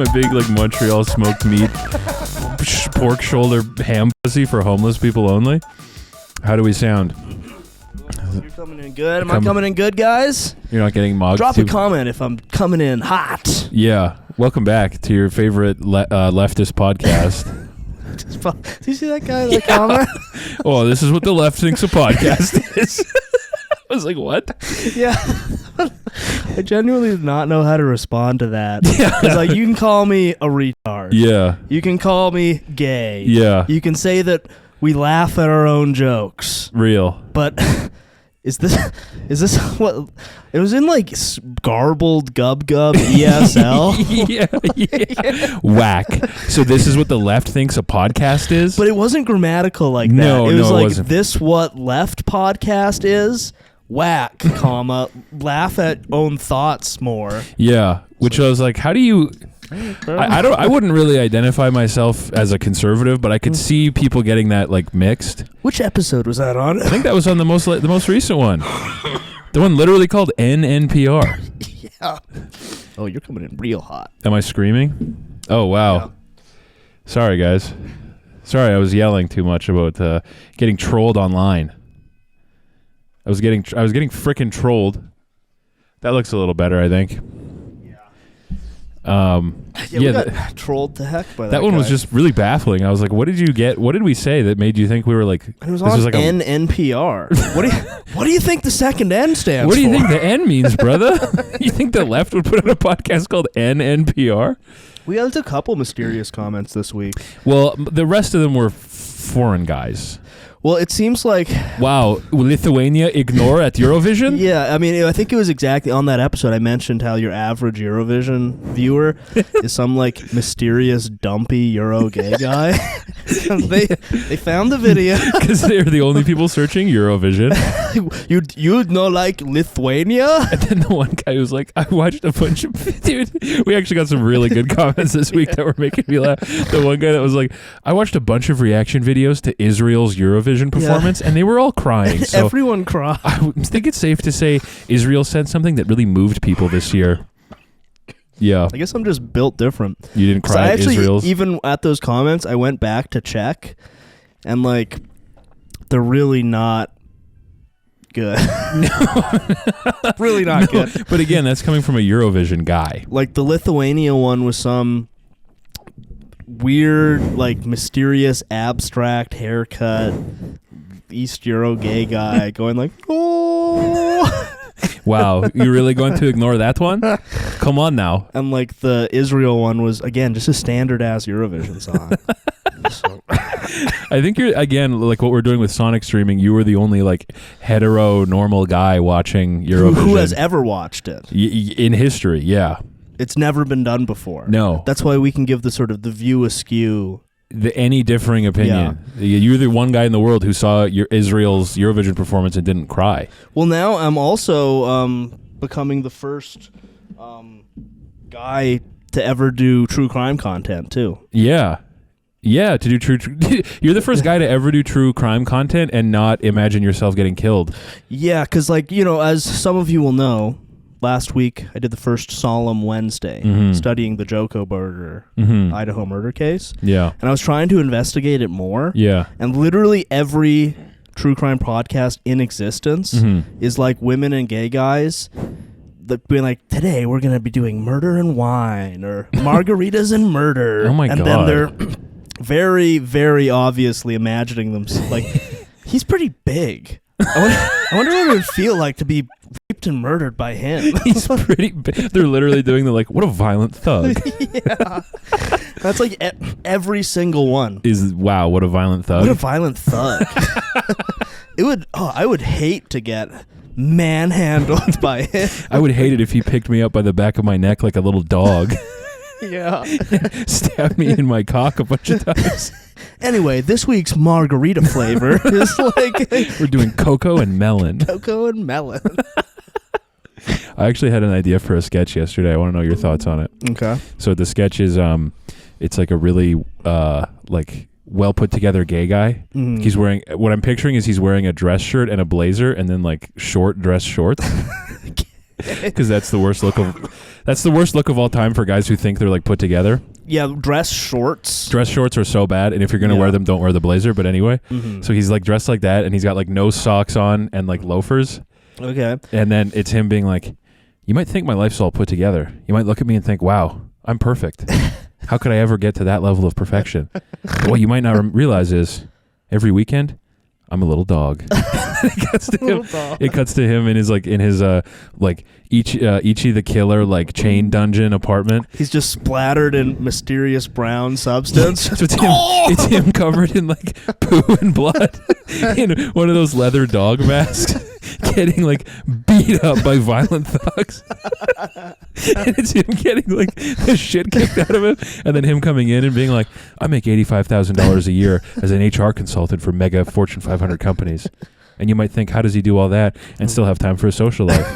My big like Montreal smoked meat pork shoulder ham pussy for homeless people only. How do we sound? You're coming in good. Am I coming in good, guys? You're not getting mogged. Drop a comment if I'm coming in hot. Yeah. Welcome back to your favorite leftist podcast. Do you see that guy in the comment? Oh, this is what the left thinks a podcast is. I was like, what? Yeah. I genuinely did not know how to respond to that. Yeah. It's like, you can call me a retard. Yeah. You can call me gay. Yeah. You can say that we laugh at our own jokes. Real. But is this what it was in, like garbled gub ESL? yeah. Whack. So this is what the left thinks a podcast is? But it wasn't grammatical like that. It was like, wasn't. This what left podcast is? Whack, comma, laugh at own thoughts more. Yeah. Which I was like, how do you I wouldn't really identify myself as a conservative, but I could see people getting that like mixed. Which episode was that on? I think that was on the most recent one. The one literally called NNPR. Yeah. Oh, you're coming in real hot. Am I screaming? Oh, wow. Yeah. Sorry, guys. Sorry, I was yelling too much about getting trolled online. I was getting frickin' trolled. That looks a little better, I think. We got trolled to heck by that. That one guy. Was just really baffling. I was like, "What did you get? What did we say that made you think we were like?" It was on like NNPR. What do you think the second N stands for? What do you think the N means, brother? You think the left would put on a podcast called NNPR? We had a couple mysterious comments this week. Well, the rest of them were foreign guys. Well, it seems like... Wow, Lithuania ignore at Eurovision? Yeah, I mean, I think it was exactly on that episode I mentioned how your average Eurovision viewer is some, like, mysterious, dumpy Euro gay guy. they found the video. Because they're the only people searching Eurovision. you know, like, Lithuania? And then the one guy was like, I watched a bunch of... Dude, we actually got some really good comments this week that were making me laugh. The one guy that was like, I watched a bunch of reaction videos to Israel's Eurovision performance, and they were all crying. So everyone cried. I think it's safe to say Israel said something that really moved people this year. Yeah. I guess I'm just built different. You didn't cry at Israel's? Even at those comments, I went back to check, and, like, they're really not good. No. Really not good. But again, that's coming from a Eurovision guy. Like, the Lithuania one was some weird, like, mysterious, abstract haircut East Euro gay guy going like, oh. Wow, you're really going to ignore that one? Come on now. And, like, the Israel one was, again, just a standard ass Eurovision song. So. I think you're, again, like what we're doing with Sonic streaming, you were the only, like, hetero normal guy watching Eurovision. Who has ever watched it? In history, yeah. It's never been done before. No. That's why we can give the sort of the view askew. Any differing opinion. Yeah. You're the one guy in the world who saw Israel's Eurovision performance and didn't cry. Well, now I'm also becoming the first guy to ever do true crime content, too. Yeah. Yeah, to do true... You're the first guy to ever do true crime content and not imagine yourself getting killed. Yeah, because, like, you know, as some of you will know, last week, I did the first Solemn Wednesday, studying the Joko Burger Idaho murder case. Yeah. And I was trying to investigate it more. Yeah. And literally every true crime podcast in existence is like women and gay guys that being like, today we're going to be doing murder and wine or margaritas and murder. Oh my God. And then they're very, very obviously imagining them like, he's pretty big. I wonder what it would feel like to be raped and murdered by him. He's pretty big. They're literally doing the, like, what a violent thug. Yeah. That's like every single one. Wow, what a violent thug. What a violent thug. I would hate to get manhandled by him. I would hate it if he picked me up by the back of my neck like a little dog. Yeah. Stabbed me in my cock a bunch of times. Anyway, this week's margarita flavor is like... We're doing cocoa and melon. Cocoa and melon. I actually had an idea for a sketch yesterday. I want to know your thoughts on it. Okay. So the sketch is, it's like a really, like, well put together gay guy. He's wearing, what I'm picturing is he's wearing a dress shirt and a blazer and then, like, short dress shorts. Because that's the worst look of all time for guys who think they're like put together. Yeah, dress shorts. Dress shorts are so bad, and if you're gonna wear them, don't wear the blazer. But anyway, so he's like dressed like that, and he's got like no socks on and like loafers. Okay. And then it's him being like, "You might think my life's all put together. You might look at me and think, wow, I'm perfect. How could I ever get to that level of perfection?" But what you might not realize is every weekend I'm a little dog. It cuts to him in his like Ichi the Killer like chain dungeon apartment. He's just splattered in mysterious brown substance. So it's him covered in like poo and blood in one of those leather dog masks, getting like beat up by violent thugs. And it's him getting like the shit kicked out of him, and then him coming in and being like, "I make $85,000 a year as an HR consultant for mega Fortune 500 companies." And you might think, how does he do all that and still have time for a social life?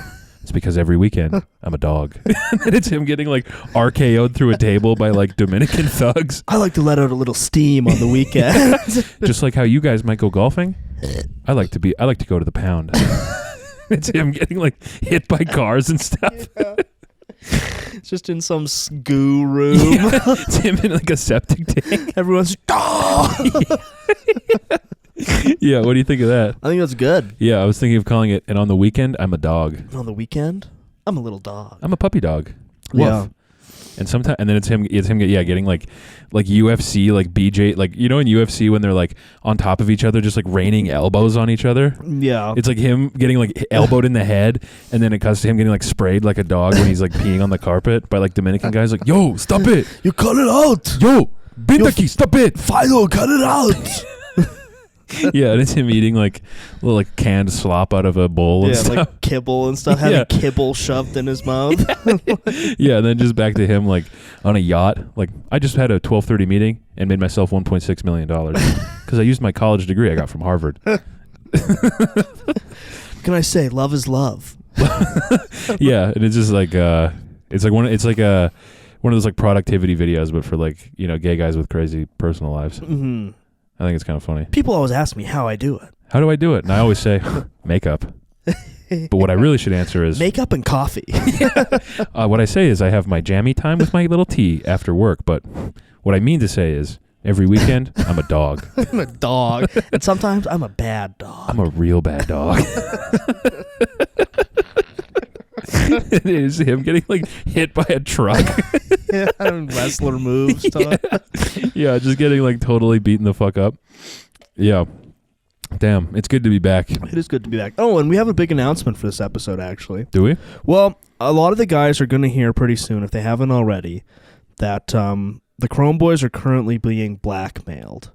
It's because every weekend I'm a dog. And then it's him getting like RKO'd through a table by like Dominican thugs. I like to let out a little steam on the weekend. Just like how you guys might go golfing. I like to go to the pound. It's him getting like hit by cars and stuff. Yeah. It's just in some goo room. Yeah, it's him in like a septic tank. Everyone's Yeah, what do you think of that? I think that's good. Yeah, I was thinking of calling it, and on the weekend, I'm a dog. On the weekend, I'm a little dog. I'm a puppy dog. Woof. Yeah. And then it's him getting like UFC, like BJ, like, you know, in UFC when they're like on top of each other, just like raining elbows on each other. Yeah. It's like him getting like elbowed in the head, and then it cuts to him getting like sprayed like a dog when he's like peeing on the carpet by like Dominican guys like, "Yo, stop it. You cut it out. Yo, Bindaki, stop it. Fido, cut it out." Yeah, and it's him eating like little like canned slop out of a bowl and stuff. Like kibble and stuff. Having kibble shoved in his mouth. Yeah, and then just back to him like on a yacht. Like, I just had a 12:30 meeting and made myself $1.6 million because I used my college degree I got from Harvard. Can I say love is love? Yeah, and it's just like one of those like productivity videos, but for like, you know, gay guys with crazy personal lives. Mm-hmm. I think it's kind of funny. People always ask me how I do it. How do I do it? And I always say makeup. But what I really should answer is makeup and coffee. What I say is I have my jammy time with my little tea after work. But what I mean to say is every weekend I'm a dog. I'm a dog. And sometimes I'm a bad dog. I'm a real bad dog. It is him getting like hit by a truck. Yeah, wrestler moves. Yeah, just getting like totally beaten the fuck up. Yeah. Damn, it's good to be back. It is good to be back. Oh, and we have a big announcement for this episode, actually. Do we? Well, a lot of the guys are going to hear pretty soon, if they haven't already, that the Chrome Boys are currently being blackmailed.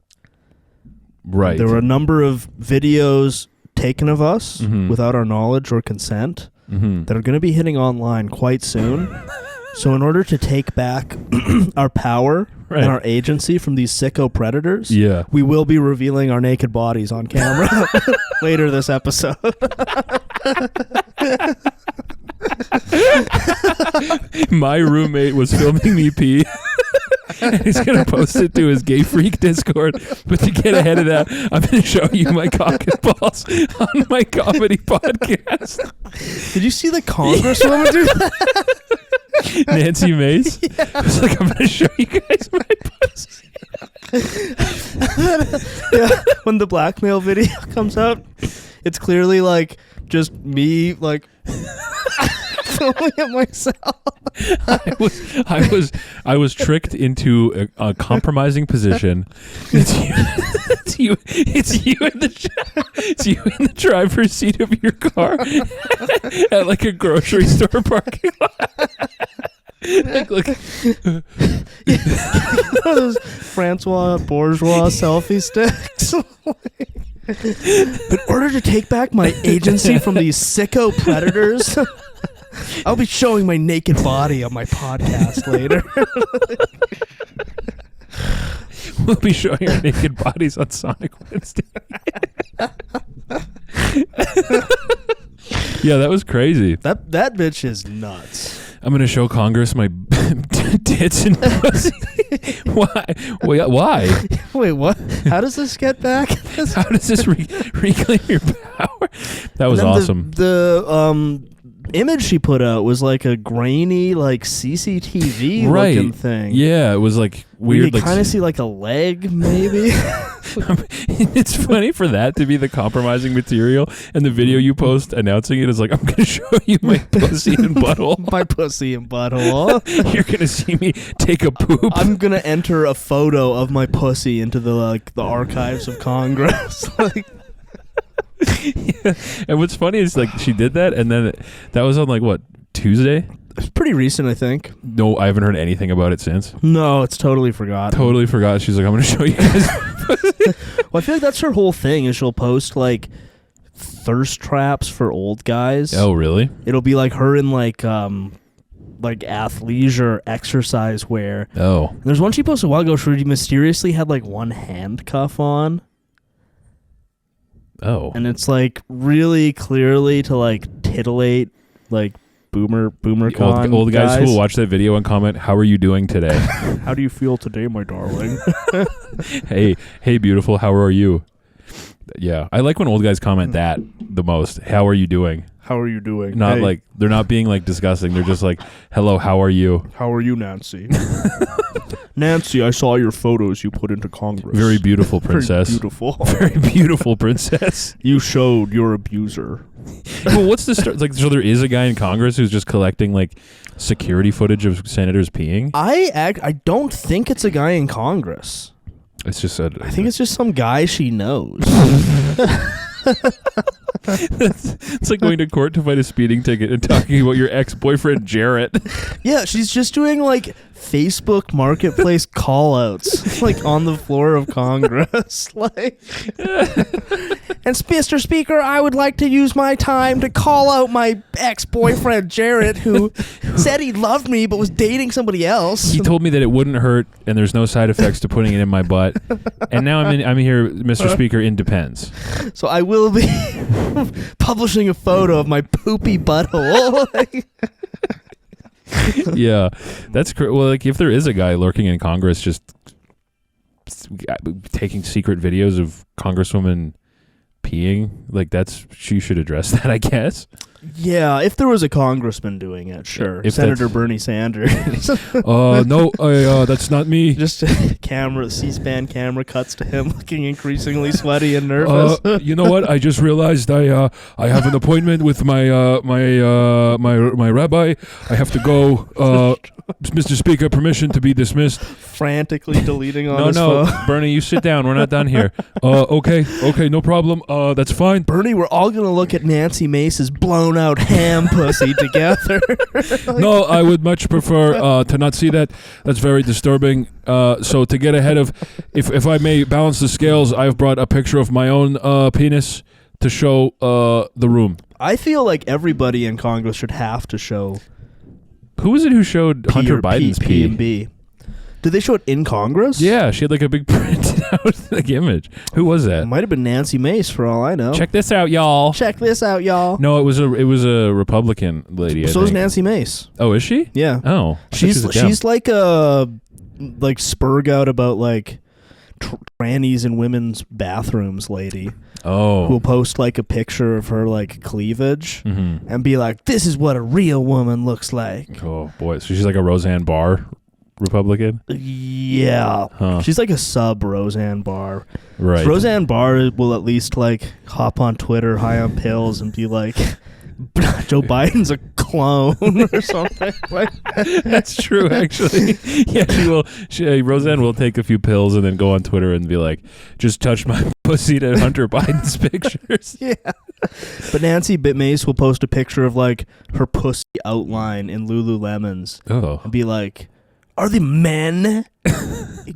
Right. There were a number of videos taken of us without our knowledge or consent that are going to be hitting online quite soon. So in order to take back our power and our agency from these sicko predators, we will be revealing our naked bodies on camera later this episode. My roommate was filming me pee. And he's going to post it to his Gay Freak Discord. But to get ahead of that, I'm going to show you my cock and balls on my comedy podcast. Did you see the congresswoman do that? Nancy Mace? Yeah. I was like, I'm going to show you guys my pussy. Yeah, when the blackmail video comes out, it's clearly like just me like filming it myself. I was tricked into a compromising position. It's you in the driver's seat of your car at like a grocery store parking lot. Look. Those Francois Bourgeois selfie sticks. In order to take back my agency from these sicko predators, I'll be showing my naked body on my podcast later. We'll be showing our naked bodies on Sonic Wednesday. Yeah, that was crazy. That bitch is nuts. I'm going to show Congress my tits and pussy. Why? Why? Wait, what? How does this get back? How does this reclaim your power? That was awesome. image she put out was like a grainy, like CCTV looking thing. Yeah, it was like weird. You kind of see like a leg, maybe. It's funny for that to be the compromising material, and the video you post announcing it is like, I'm going to show you my pussy and butthole. My pussy and butthole. You're going to see me take a poop. I'm going to enter a photo of my pussy into the archives of Congress. Yeah. And what's funny is like she did that, and then that was on like what, Tuesday? It's pretty recent, I think. No, I haven't heard anything about it since. No, it's totally forgotten. Totally forgot. She's like, I'm going to show you guys. Well, I feel like that's her whole thing, is she'll post like thirst traps for old guys. Oh, really? It'll be like her in like athleisure exercise wear. Oh. And there's one she posted a while ago where she mysteriously had like one handcuff on. Oh. And it's like really clearly to like titillate like boomer con old guys who will watch that video and comment, how are you doing today? How do you feel today, my darling? hey beautiful, how are you? Yeah, I like when old guys comment that the most. How are you doing? How are you doing? Not like, they're not being like disgusting. They're just like, hello, how are you? How are you, Nancy? Nancy, I saw your photos you put into Congress. Very beautiful, princess. Very beautiful. Very beautiful, princess. You showed your abuser. Well, what's the story? Like, so there is a guy in Congress who's just collecting like security footage of senators peeing? I don't think it's a guy in Congress. It's just I think it's just some guy she knows. It's like going to court to fight a speeding ticket and talking about your ex-boyfriend Jarrett. Yeah, she's just doing like Facebook Marketplace call-outs like on the floor of Congress. Like, and Mr. Speaker, I would like to use my time to call out my ex-boyfriend Jarrett, who said he loved me but was dating somebody else. He told me that it wouldn't hurt and there's no side effects to putting it in my butt. And now I'm here, Mr. Speaker, in Depends. So I will be publishing a photo of my poopy butthole. Yeah, that's well. Like, if there is a guy lurking in Congress, just taking secret videos of Congresswomen peeing, like she should address that, I guess. Yeah, if there was a congressman doing it, sure. If Senator Bernie Sanders. No, that's not me. Just C-SPAN camera cuts to him looking increasingly sweaty and nervous. You know what? I just realized I have an appointment with my rabbi. I have to go. Mr. Speaker, permission to be dismissed. Frantically deleting on his phone. No, Bernie, you sit down. We're not done here. Okay, no problem. That's fine. Bernie, we're all gonna look at Nancy Mace's blown out ham pussy together. No, I would much prefer to not see that. That's very disturbing. So to get ahead of, if I may balance the scales, I've brought a picture of my own penis to show the room. I feel like everybody in Congress should have to show. Who was it who showed Hunter Biden's pee? P&B. Did they show it in Congress? Yeah, she had like a big printed out like image. Who was that? It might have been Nancy Mace for all I know. Check this out, y'all. Check this out, y'all. No, it was a Republican lady. So is Nancy Mace. Oh, is she? Yeah. Oh, she's like a spurg out about like trannies in women's bathrooms lady. Oh. Who'll post like a picture of her like cleavage and be like, "This is what a real woman looks like." Oh boy, so she's like a Roseanne Barr Republican? Yeah. Huh. She's like a sub Roseanne Barr. Right. So Roseanne Barr will at least like hop on Twitter high on pills and be like, Joe Biden's a clone or something. That's true, actually. Yeah, Roseanne will take a few pills and then go on Twitter and be like, "Just touch my pussy to Hunter Biden's pictures." Yeah. But Nancy Mace will post a picture of like her pussy outline in Lululemons and be like, "Are the men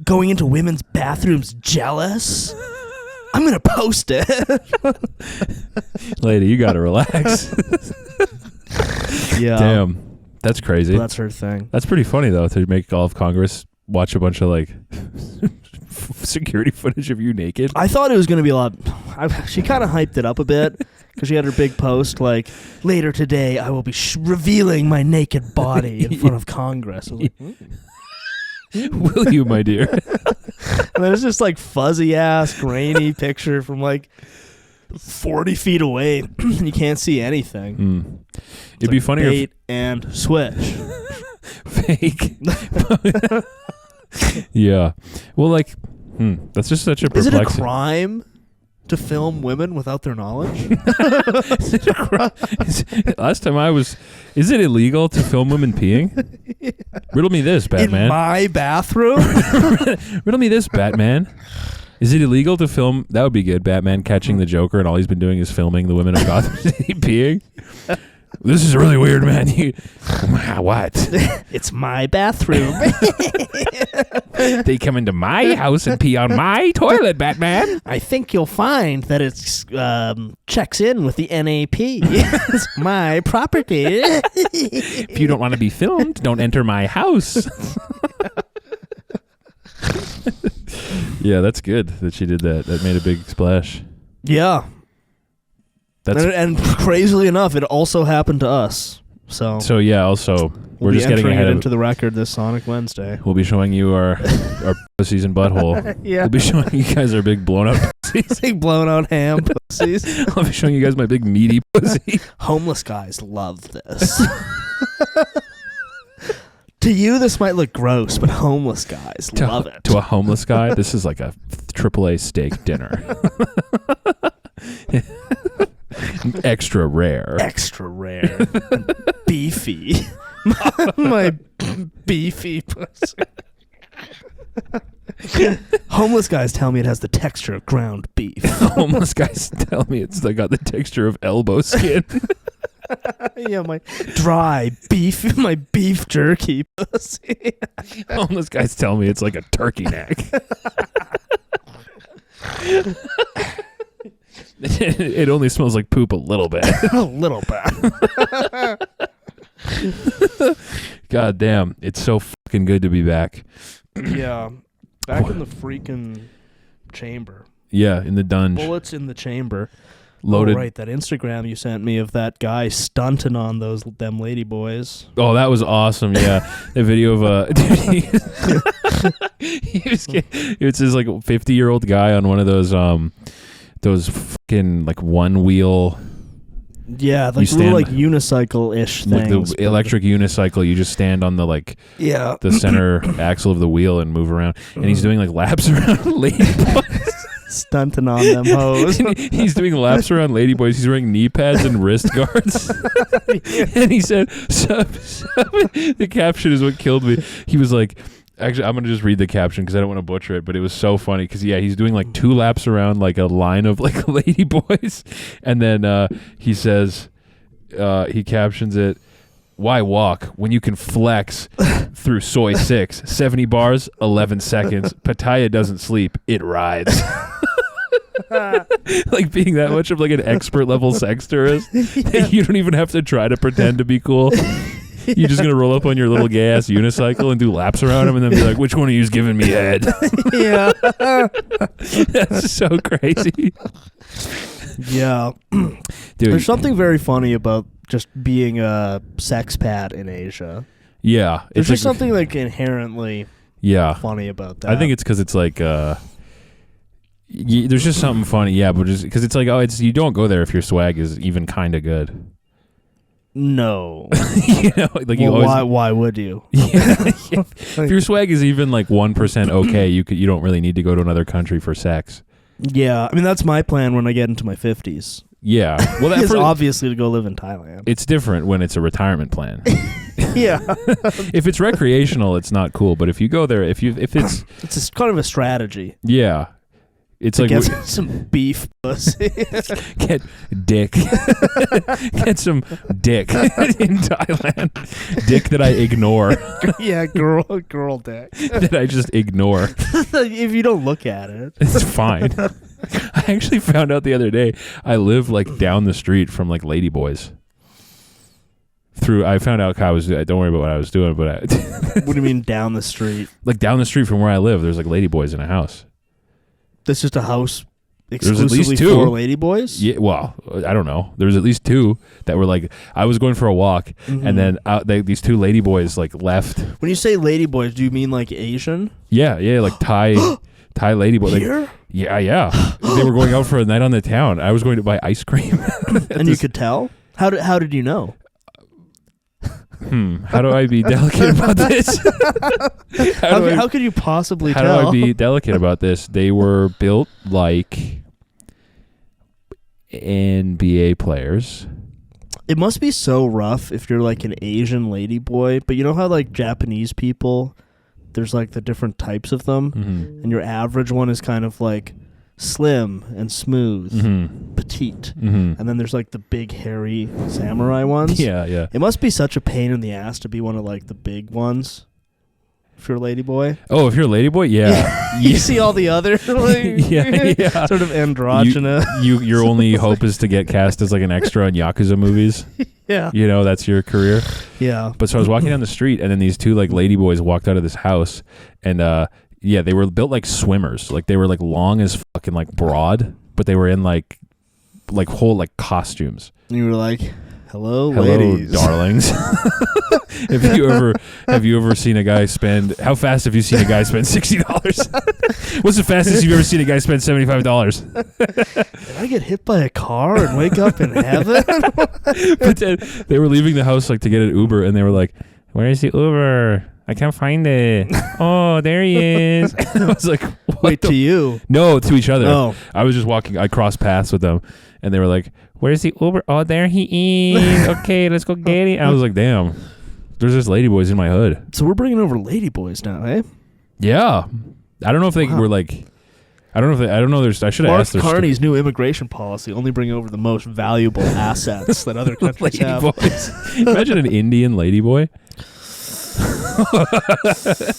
going into women's bathrooms jealous? I'm going to post it." Lady, you got to relax. Yeah. Damn. That's crazy. Well, that's her thing. That's pretty funny, though, to make all of Congress watch a bunch of, like, security footage of you naked. I thought it was going to be a lot. She kind of hyped it up a bit because she had her big post, like, "Later today, I will be revealing my naked body in front of Congress." I was like, Will you, my dear? And then it's just like fuzzy ass, grainy picture from like 40 feet away. You can't see anything. It'd be funnier bait and switch. Fake. Yeah. Well, like, that's just such a perplexing. Is it a crime to film women without their knowledge? Is it a crime? Last time I was... Is it illegal to film women peeing? Yeah. Riddle me this, Batman. In my bathroom? Riddle me this, Batman. Is it illegal to film... That would be good, Batman catching the Joker and all he's been doing is filming the women of Gotham City peeing. This is really weird, man. What? It's my bathroom. They come into my house and pee on my toilet, Batman. I think you'll find that it's checks in with the NAP. It's my property. If you don't want to be filmed, don't enter my house. Yeah, that's good that she did that. That made a big splash. Yeah. And crazily enough, it also happened to us. So yeah. Also, we're we'll just getting ahead into the record this Sonic Wednesday. We'll be showing you our pussies and butthole. Yeah. We'll be showing you guys our big blown out pussies. Big blown out ham pussies. I'll be showing you guys my big meaty pussy. Homeless guys love this. To you, this might look gross, but homeless guys love it. To a homeless guy, this is like a AAA steak dinner. Extra rare. Extra rare. Beefy. My beefy pussy. Homeless guys tell me it has the texture of ground beef. Homeless guys tell me it's got the texture of elbow skin. Yeah, my dry beef, my beef jerky pussy. Homeless guys tell me it's like a turkey neck. It only smells like poop a little bit. A little bit. God damn, it's so fucking good to be back. Yeah, back in the freaking chamber. Yeah, in the dungeon. Bullets in the chamber. Loaded. Oh, right, that Instagram you sent me of that guy stunting on them lady boys. Oh, that was awesome. Yeah, the video of it's this like 50-year-old guy on one of those fucking like one wheel. Yeah, like little like unicycle-ish things. Like the electric unicycle, you just stand on the the center axle of the wheel and move around. And he's doing like laps around ladyboys. Stunting on them hoes. He's doing laps around ladyboys. He's wearing knee pads and wrist guards. And he said, the caption is what killed me. He was like, actually, I'm going to just read the caption because I don't want to butcher it, but it was so funny because, yeah, he's doing like 2 laps around like a line of like ladyboys. And then he says, he captions it, "Why walk when you can flex through soy 6? 70 bars, 11 seconds. Pattaya doesn't sleep. It rides." Like being that much of like an expert level sex tourist. Yeah. You don't even have to try to pretend to be cool. You're just going to roll up on your little gay ass unicycle and do laps around him and then be like, "Which one of you is giving me head?" Yeah. That's so crazy. Yeah. Dude. There's something very funny about just being a sexpat in Asia. Yeah. There's just something like inherently funny about that. I think it's because it's like, there's just something funny. Yeah, but just because it's like, you don't go there if your swag is even kind of good. No. Like why would you? Yeah. If your swag is even like 1% okay, you don't really need to go to another country for sex. Yeah, I mean that's my plan when I get into my 50s. Yeah, well, that's obviously to go live in Thailand. It's different when it's a retirement plan. Yeah, if it's recreational, it's not cool. But if you go there, if it's kind of a strategy. Yeah. It's to like get some beef pussy. Get dick. Get some dick in Thailand. Dick that I ignore. Yeah, girl dick. That I just ignore. If you don't look at it. It's fine. I actually found out the other day I live like down the street from like ladyboys. I found out don't worry about what I was doing, but What do you mean down the street? Like down the street from where I live, there's like ladyboys in a house. That's just a house exclusively at least 2 for ladyboys? Yeah, well, I don't know. There was at least 2 that were like, I was going for a walk, and then these 2 ladyboys like left. When you say ladyboys, do you mean like Asian? Yeah, like Thai ladyboys. Here? Like, yeah. They were going out for a night on the town. I was going to buy ice cream. And you could tell? How did you know? How do I be delicate about this? How could you possibly tell? How do I be delicate about this? They were built like NBA players. It must be so rough if you're like an Asian lady boy, but you know how like Japanese people, there's like the different types of them, and your average one is kind of like slim and smooth, petite, and then there's like the big hairy samurai ones. Yeah. It must be such a pain in the ass to be one of like the big ones. If you're a lady boy. Oh, if you're a lady boy, yeah. You see all the other like, sort of androgynous. Your only hope is to get cast as like an extra in Yakuza movies. Yeah. You know, that's your career. Yeah. But so I was walking down the street, and then these two like lady boys walked out of this house, and they were built like swimmers. Like they were like long as fucking like broad, but they were in like whole like costumes. And you were like, Hello, ladies. Darlings. Have you ever seen a guy spend? How fast have you seen a guy spend $60? What's the fastest you've ever seen a guy spend $75? Did I get hit by a car and wake up in heaven? But then they were leaving the house like to get an Uber, and they were like, "Where is the Uber? I can't find it. Oh, there he is." I was like, "Wait, to you?" No, to each other. Oh, I was just walking. I crossed paths with them, and they were like, "Where's the Uber? Oh, there he is. Okay, let's go get it." I was like, "Damn, there's just ladyboys in my hood." So we're bringing over ladyboys now, eh? Yeah, I don't know if they were like. I don't know. I should have asked. Mark Carney's new immigration policy only bring over the most valuable assets that other countries have. Imagine an Indian ladyboy.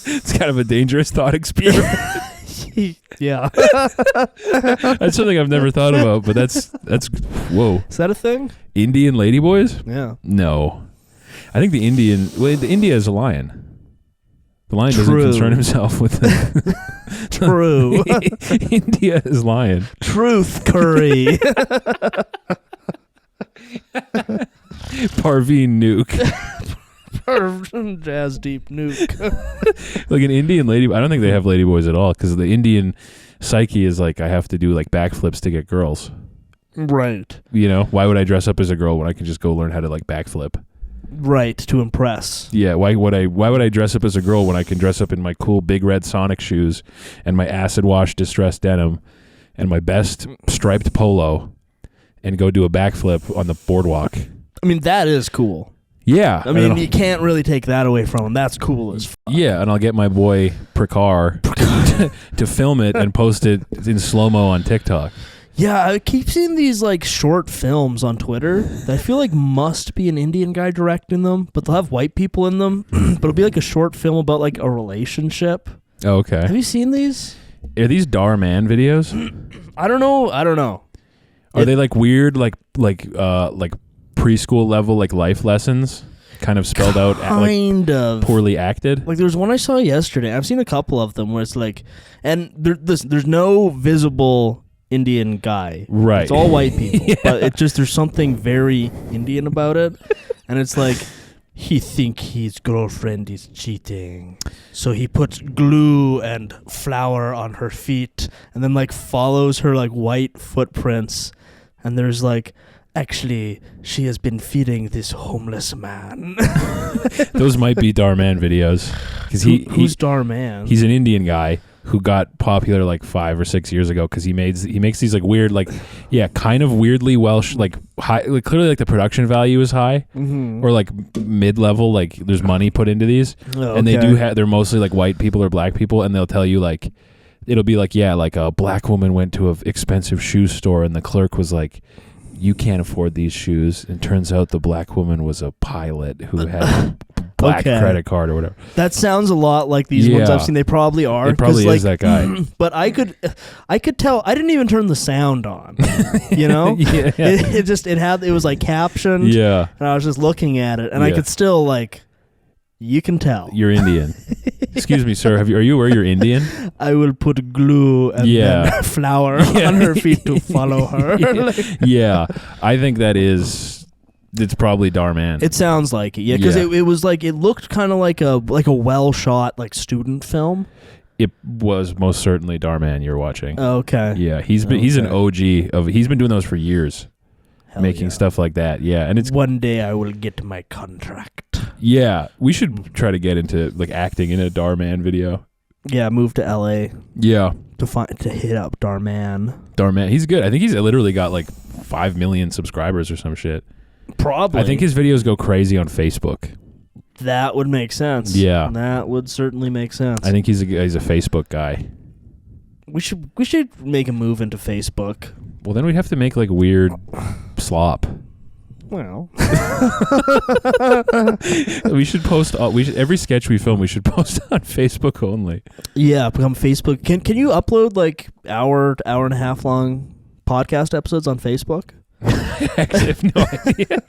It's kind of a dangerous thought experiment. Yeah. That's something I've never thought about, but that's whoa. Is that a thing? Indian ladyboys? Yeah. No. I think the India is a lion. The lion doesn't concern himself with the True. India is lion. Truth curry. Parveen Nuke. Jazz deep nuke. Like an Indian lady, I don't think they have ladyboys at all, because the Indian psyche is like, I have to do like backflips to get girls. Right. You know, why would I dress up as a girl when I can just go learn how to like backflip? Right, to impress. Yeah, why would I dress up as a girl when I can dress up in my cool big red Sonic shoes and my acid wash distressed denim and my best striped polo and go do a backflip on the boardwalk? I mean, that is cool. Yeah. I mean, you can't really take that away from him. That's cool as fuck. Yeah, and I'll get my boy Prakar to film it and post it in slow-mo on TikTok. Yeah, I keep seeing these like short films on Twitter that I feel like must be an Indian guy directing them, but they'll have white people in them. But it'll be like a short film about like a relationship. Oh, okay. Have you seen these? Are these Darmman videos? I don't know. Are they like weird, like preschool level, like life lessons, kind of spelled out, kind of poorly acted? Like there was one I saw yesterday. I've seen a couple of them where it's like, and there's no visible Indian guy, right? It's all white people. Yeah. But it just, there's something very Indian about it. And it's like, he think his girlfriend is cheating, so he puts glue and flour on her feet and then like follows her like white footprints, and there's like, actually she has been feeding this homeless man. Those might be Darmman videos, because who's Darmman? He's an Indian guy who got popular like 5 or 6 years ago because he makes these like weird, like, yeah, kind of weirdly Welsh, like high, like clearly like the production value is high, or like mid-level, like there's money put into these. And they do have, they're mostly like white people or black people, and they'll tell you like, it'll be like, yeah, like a black woman went to an expensive shoe store and the clerk was like, you can't afford these shoes, and turns out the black woman was a pilot who had a black credit card or whatever. That sounds a lot like these ones I've seen. They probably are. It probably is that guy. But I could tell. I didn't even turn the sound on. You know, yeah. It was like captioned. Yeah, and I was just looking at it, and I could still like. You can tell. You're Indian. Excuse me, sir. Are you aware you're Indian? I will put glue and then flour on her feet to follow her. Yeah, I think it's probably Darmman. It sounds like it. Yeah, because it was like, it looked kind of like a well shot like student film. It was most certainly Darmman you're watching. Okay. Yeah, he's an OG of. He's been doing those for years. Making stuff like that, yeah, and it's one day I will get my contract. Yeah, we should try to get into like acting in a Darmman video. Yeah, move to LA. Yeah, to hit up Darmman. Darmman, he's good. I think he's literally got like 5 million subscribers or some shit. Probably. I think his videos go crazy on Facebook. That would make sense. Yeah, that would certainly make sense. I think he's a Facebook guy. We should make a move into Facebook. Well, then we'd have to make like weird slop. Well, we should post. Every sketch we film, we should post on Facebook only. Yeah, become Facebook. Can you upload like hour and a half long podcast episodes on Facebook? Actually, I have no idea.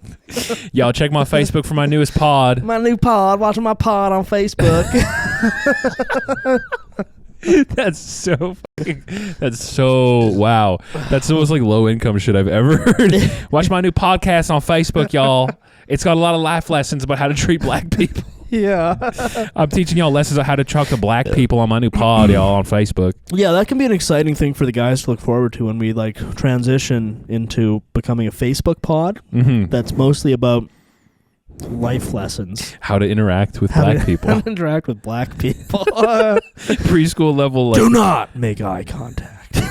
Y'all check my Facebook for my newest pod. My new pod. Watching my pod on Facebook. That's so wow. That's the most like low income shit I've ever heard. Watch my new podcast on Facebook, y'all. It's got a lot of life lessons about how to treat black people. Yeah. I'm teaching y'all lessons on how to talk to black people on my new pod, y'all, on Facebook. Yeah, that can be an exciting thing for the guys to look forward to when we like transition into becoming a Facebook pod. Mm-hmm. That's mostly about life lessons. How to interact with black people. How to interact with black people. Preschool level. Like, do not make eye contact.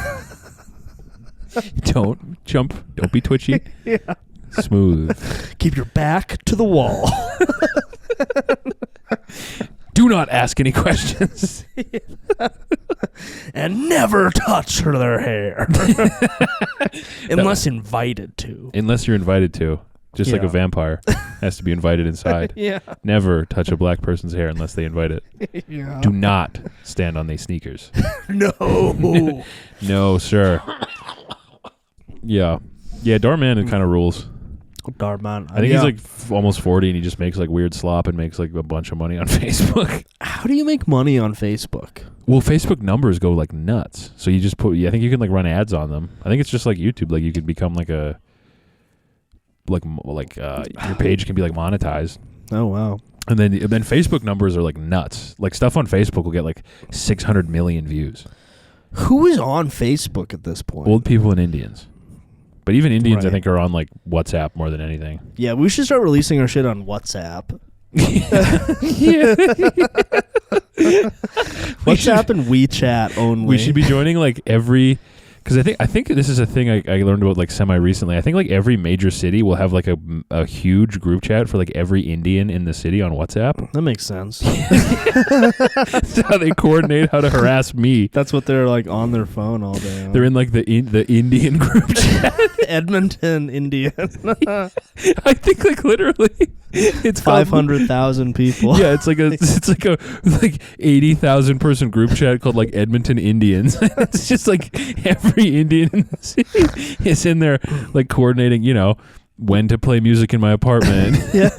Don't jump. Don't be twitchy. Yeah. Smooth. Keep your back to the wall. Do not ask any questions. And never touch their hair. Unless invited to. Unless you're invited to. Just like a vampire has to be invited inside. Yeah. Never touch a black person's hair unless they invite it. Yeah. Do not stand on their sneakers. No. No, sir. Yeah. Yeah, Darmman kind of rules. Darmman. I think he's like almost 40 and he just makes like weird slop and makes like a bunch of money on Facebook. How do you make money on Facebook? Well, Facebook numbers go like nuts. So you just I think you can like run ads on them. I think it's just like YouTube. Like you could become like a your page can be like monetized. Oh wow. And then Facebook numbers are like nuts. Like stuff on Facebook will get like 600 million views. Who is on Facebook at this point? Old people and Indians. But even Indians, Right. I think, are on like WhatsApp more than anything. Yeah, we should start releasing our shit on WhatsApp. WhatsApp and WeChat only. We should be joining like every... Because I think this is a thing I learned about like semi-recently. I think like every major city will have like a huge group chat for like every Indian in the city on WhatsApp. That makes sense. That's how they coordinate how to harass me. That's what they're like on their phone all day. They're in like the Indian group chat. Edmonton, Indian. I think like literally it's 500,000 people. Yeah, it's like a 80,000 person group chat called like Edmonton Indians. It's just like every Indian in the city is in there like coordinating, when to play music in my apartment. Yeah.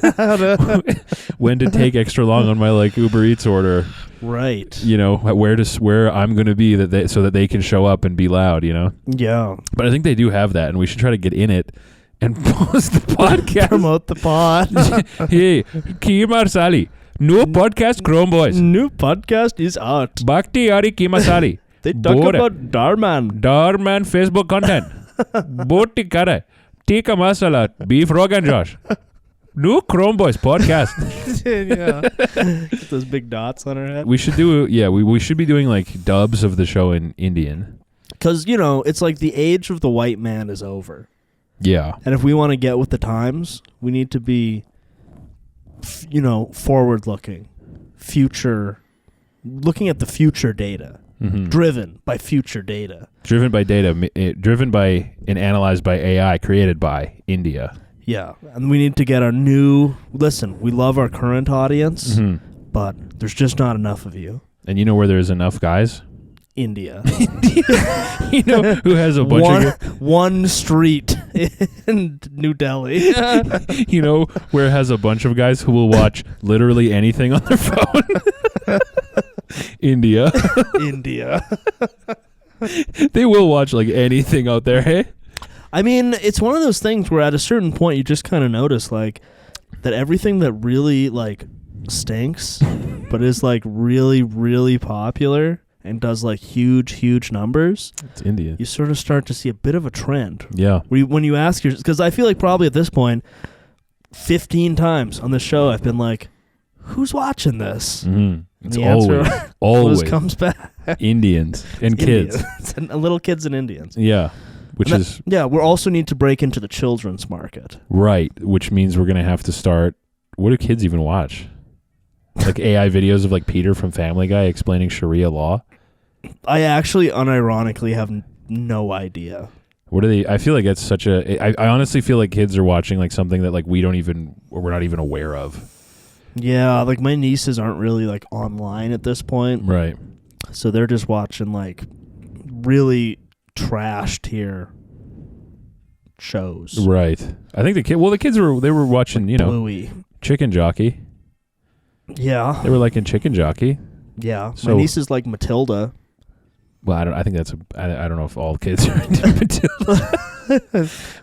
When to take extra long on my like Uber Eats order. Right. Where I'm going to be so that they can show up and be loud, Yeah. But I think they do have that, and we should try to get in it and post the podcast. Promote the pod. Hey, Ki Marsali. New podcast, Chrome Boys. New podcast is out. Bhakti Ari Ki Masali. They talk about Darmman. Darmman Facebook content. Boti kare. Tikka masala. Beef Rogan Josh. New Chrome Boys podcast. Yeah. Get those big dots on our head. We should we should be doing like dubs of the show in Indian. Because, it's like the age of the white man is over. Yeah. And if we want to get with the times, we need to be, forward-looking, looking at the future data, driven by future data. Driven by data, driven by and analyzed by AI, created by India. Yeah, and we need to get our listen, we love our current audience, but there's just not enough of you. And you know where there's enough guys? India. Who has a bunch of... One street in New Delhi. Where it has a bunch of guys who will watch literally anything on their phone? India. They will watch like anything out there, hey? I mean, it's one of those things where at a certain point you just kind of notice like that everything that really like stinks but is like really, really popular and does like huge numbers. It's India. You sort of start to see a bit of a trend. Yeah. When you ask because I feel like probably at this point 15 times on the show I've been like, who's watching this? It's the answer always comes back. Indians and kids. And little kids and Indians. Yeah. We also need to break into the children's market. Right, which means we're going to have to start. What do kids even watch? Like AI videos of like Peter from Family Guy explaining Sharia law? I actually unironically have no idea. What are they? I feel like it's such a. I honestly feel like kids are watching like something that like we're not even aware of. Yeah, like my nieces aren't really like online at this point. Right. So they're just watching like really trash tier shows. Right. I think the kids were watching, Bluey. Chicken Jockey. Yeah. They were liking Chicken Jockey. Yeah. So, my niece is like Matilda. Well, I think that's I don't know if all kids are into Matilda.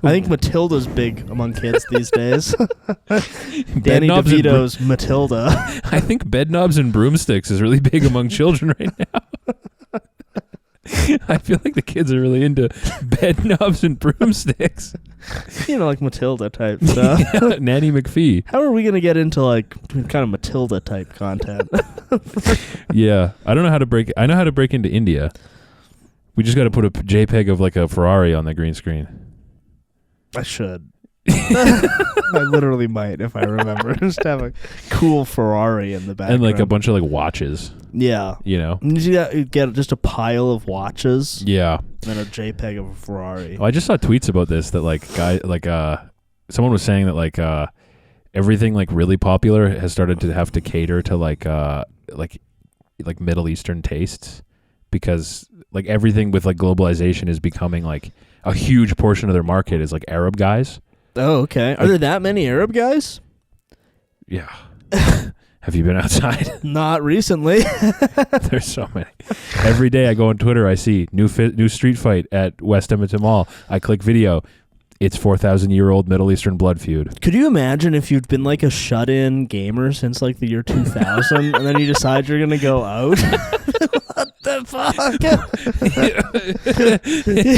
I think Matilda's big among kids these days. Danny DeVito's Matilda. I think Bedknobs and Broomsticks is really big among children right now. I feel like the kids are really into Bedknobs and Broomsticks. Like Matilda type stuff. Yeah, Nanny McPhee. How are we going to get into like kind of Matilda type content? Yeah. I don't know how to break. I know how to break into India. We just got to put a JPEG of like a Ferrari on the green screen. I should. I literally might if I remember. Just have a cool Ferrari in the background. And like a bunch of like watches. Yeah. You get just a pile of watches. Yeah. And then a JPEG of a Ferrari. Well, I just saw tweets about this that someone was saying that like everything like really popular has started to have to cater to like Middle Eastern tastes, because like everything with like globalization is becoming like a huge portion of their market is like Arab guys. Oh, okay. Are there that many Arab guys? Yeah. Have you been outside? Not recently. There's so many. Every day I go on Twitter, I see new street fight at West Edmonton Mall. I click video. It's 4,000-year-old Middle Eastern blood feud. Could you imagine if you'd been like a shut-in gamer since like the year 2000 and then you decide you're going to go out? What the fuck?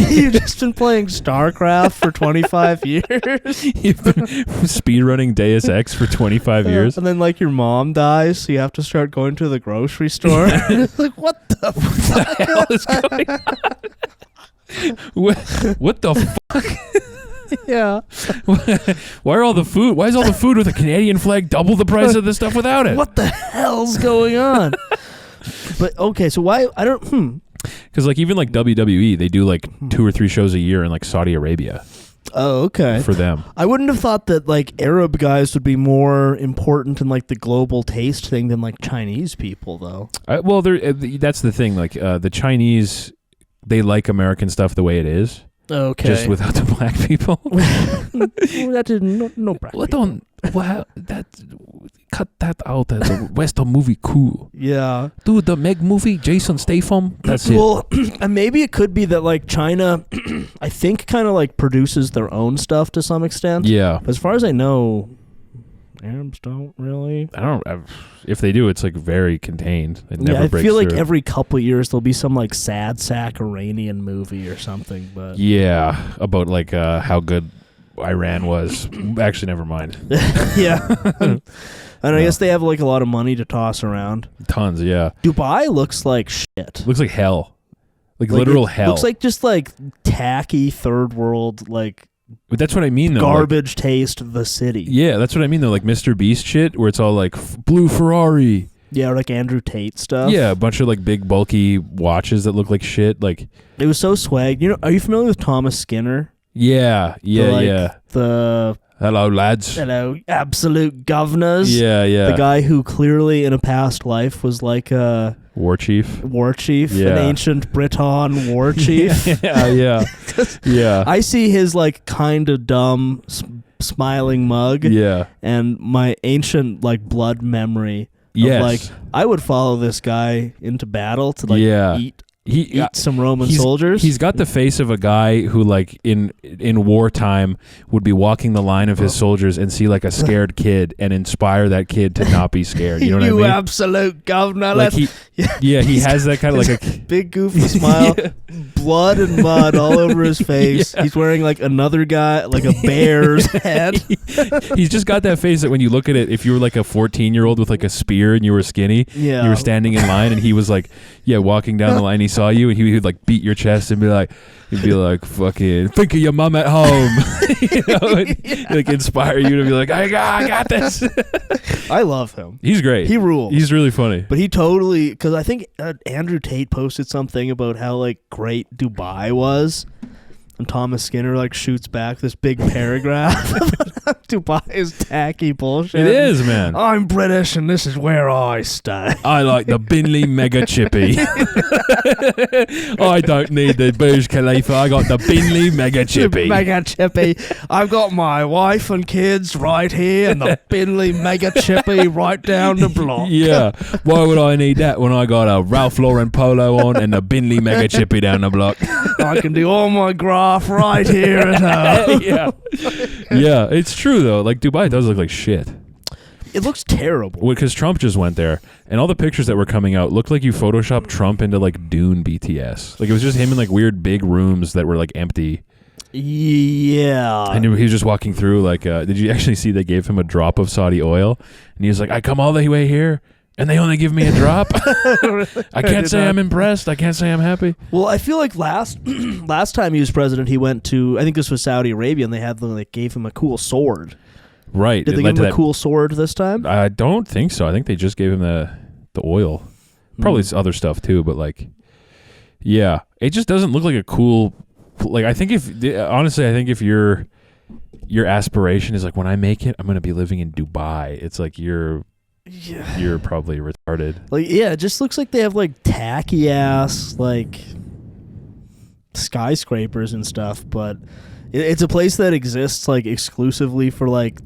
You've just been playing StarCraft for 25 years. You've been speedrunning Deus Ex for 25 years. And then like your mom dies, so you have to start going to the grocery store. It's like, what the hell is going on? What the fuck? Yeah. Why is all the food with a Canadian flag double the price of the stuff without it? What the hell's going on? But okay, so why I don't because like even like WWE, they do like 2 or 3 shows a year in like Saudi Arabia. Oh, okay. For them. I wouldn't have thought that like Arab guys would be more important in like the global taste thing than like Chinese people though. Well, that's the thing, like the Chinese, they like American stuff the way it is. Okay. Just without the black people. That is no black people. Cut that out as a Western movie cool. Yeah. Dude, the Meg movie, Jason Statham, that's it. Well, and maybe it could be that like China, I think kind of like produces their own stuff to some extent. Yeah. As far as I know, Arabs don't really. If they do, it's like very contained. It never breaks through. I feel like every couple of years there'll be some like sad sack Iranian movie or something. But yeah, about like how good Iran was. Actually, never mind. Yeah. And I guess they have like a lot of money to toss around. Tons, yeah. Dubai looks like shit. Looks like hell. Like literal hell. Looks like just like tacky third world like. But that's what I mean, though. Garbage taste the city. Yeah, that's what I mean, though. Like Mr. Beast shit, where it's all like blue Ferrari. Yeah, or like Andrew Tate stuff. Yeah, a bunch of like big bulky watches that look like shit. Like it was so swag. Are you familiar with Thomas Skinner? Yeah. The hello, lads. Hello, absolute governors. Yeah. The guy who clearly in a past life was like a war chief, an ancient Breton war chief. Yeah. I see his like kind of dumb smiling mug. Yeah. And my ancient like blood memory. Of, like I would follow this guy into battle to like eat eat some Roman soldiers. He's got the face of a guy who, like, in wartime would be walking the line of his soldiers and see like a scared kid and inspire that kid to not be scared. You know what I mean? You absolute governor. Like he has that kind of like a big goofy smile, blood and mud all over his face. Yeah. He's wearing like another guy, like a bear's head. He's just got that face that when you look at it, if you were like a 14-year-old with like a spear and you were skinny, you were standing in line and he was like, walking down the line, he saw you and he would like beat your chest and be like, fucking think of your mom at home. Like inspire you to be like, I got this. I love him. He's great. He rules. He's really funny. But he totally, because I think Andrew Tate posted something about how like great Dubai was. And Thomas Skinner like shoots back this big paragraph about Dubai is tacky bullshit. It is, man. I'm British and this is where I stay. I like the Binley Mega Chippy. I don't need the Burj Khalifa. I got the Binley Mega Chippy. Mega Chippy. I've got my wife and kids right here and the Binley Mega Chippy right down the block. Yeah. Why would I need that when I got a Ralph Lauren polo on and the Binley Mega Chippy down the block? I can do all my graph right here at home. Yeah, it's true though. Like Dubai does look like shit. It looks terrible. Because Trump just went there, and all the pictures that were coming out looked like you photoshopped Trump into like Dune BTS. Like it was just him in like weird big rooms that were like empty. Yeah. And he was just walking through like, did you actually see they gave him a drop of Saudi oil? And he was like, I come all the way here and they only give me a drop. I can't say I'm impressed. I can't say I'm happy. Well, I feel like last time he was president, he went to, I think this was Saudi Arabia, and they gave him a cool sword. Right. Did they give him a cool sword this time? I don't think so. I think they just gave him the oil. Probably other stuff too, but like, yeah, it just doesn't look like a cool. Like I think if your aspiration is like, when I make it, I'm gonna be living in Dubai. It's like you're probably retarded. Like, yeah, it just looks like they have like tacky ass like skyscrapers and stuff, but it's a place that exists like exclusively for like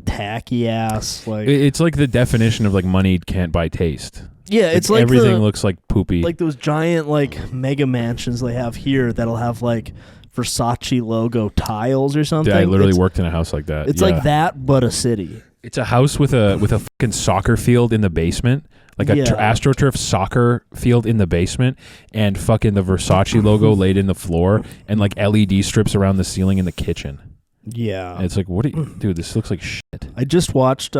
tacky ass like. It's like the definition of like money can't buy taste. Yeah, it's like everything looks like poopy. Like those giant like mega mansions they have here that'll have like Versace logo tiles or something. Yeah, I literally worked in a house like that. It's like that, but a city. It's a house with a fucking soccer field in the basement, like a AstroTurf soccer field in the basement, and fucking the Versace logo laid in the floor, and like LED strips around the ceiling in the kitchen. Yeah, and it's like, what do you, dude? This looks like shit. I just watched.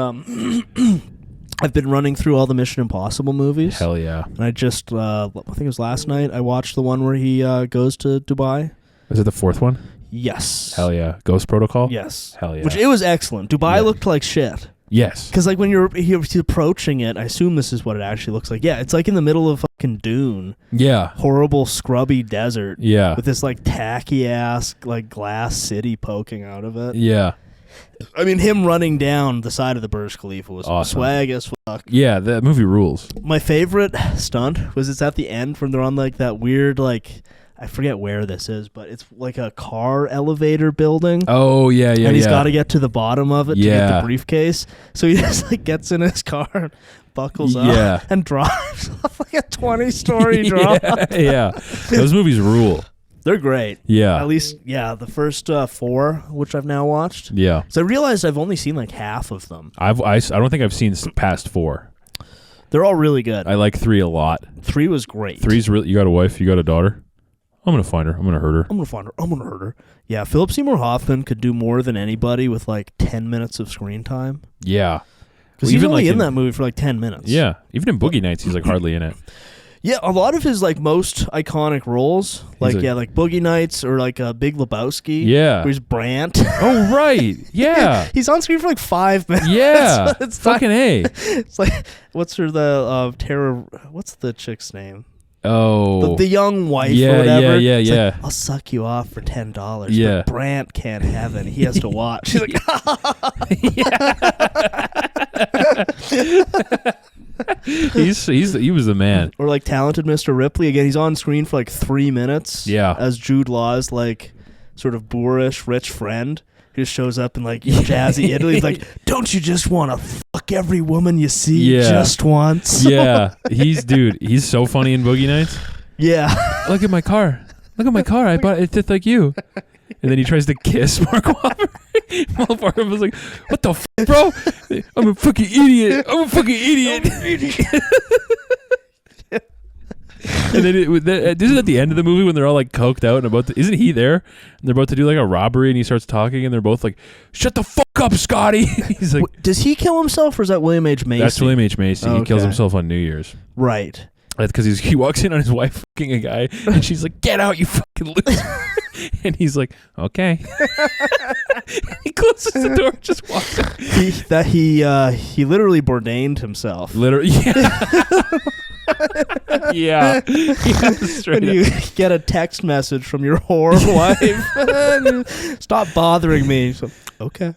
I've been running through all the Mission Impossible movies. Hell yeah! And I just, I think it was last night, I watched the one where he goes to Dubai. Was it the fourth one? Yes. Hell yeah. Ghost Protocol? Yes. Hell yeah. Which it was excellent. Dubai looked like shit. Yes. Because like when you're approaching it, I assume this is what it actually looks like. Yeah, it's like in the middle of fucking Dune. Yeah. Horrible, scrubby desert. Yeah. With this like tacky ass like glass city poking out of it. Yeah. I mean, him running down the side of the Burj Khalifa was awesome. Swag as fuck. Yeah, that movie rules. My favorite stunt was it's at the end when they're on like that weird like, I forget where this is, but it's like a car elevator building. Oh, yeah. And he's got to get to the bottom of it to get the briefcase. So he just like gets in his car and buckles up and drives off like a 20-story drop. Yeah. Those movies rule. They're great. Yeah. At least, the first 4, which I've now watched. Yeah. So I realized I've only seen like half of them. I don't think I've seen past 4. They're all really good. I like 3 a lot. 3 was great. 3's really. You got a wife? You got a daughter? I'm going to find her. I'm going to hurt her. I'm going to find her. I'm going to hurt her. Yeah, Philip Seymour Hoffman could do more than anybody with like 10 minutes of screen time. Yeah. Because he's only in that movie for like 10 minutes. Yeah. Even in Boogie Nights, he's like hardly in it. Yeah, a lot of his like most iconic roles, like Boogie Nights or like Big Lebowski. Yeah. Where he's Brant. Oh, right. Yeah. He's on screen for like 5 minutes. Yeah. It's fucking A. It's like, what's the chick's name? Oh. The young wife or whatever. Yeah. Like, I'll suck you off for $10. Yeah. But Brant can't have it. He has to watch. She's like, he was the man. Or like Talented Mr. Ripley. Again, he's on screen for like 3 minutes. Yeah. As Jude Law's like sort of boorish rich friend who just shows up in like jazzy Italy. He's like, don't you just want to fuck every woman you see just once? Yeah. He's so funny in Boogie Nights. Yeah. Look at my car. Look at my car. I bought it. It's just like you. And then he tries to kiss Mark Wahlberg. Mark was like, what the bro? I'm a fucking idiot. And then this is at the end of the movie when they're all like coked out and isn't he there? And they're about to do like a robbery and he starts talking and they're both like, shut the fuck up, Scotty. He's like, does he kill himself or is that William H. Macy? That's William H. Macy. He kills himself on New Year's. Right. That's because he walks in on his wife fucking a guy and she's like, get out, you fucking loser. And he's like, okay. He closes the door and just walks out. He literally Bourdained himself. Literally, yeah. When you get a text message from your whore wife, stop bothering me. So, okay.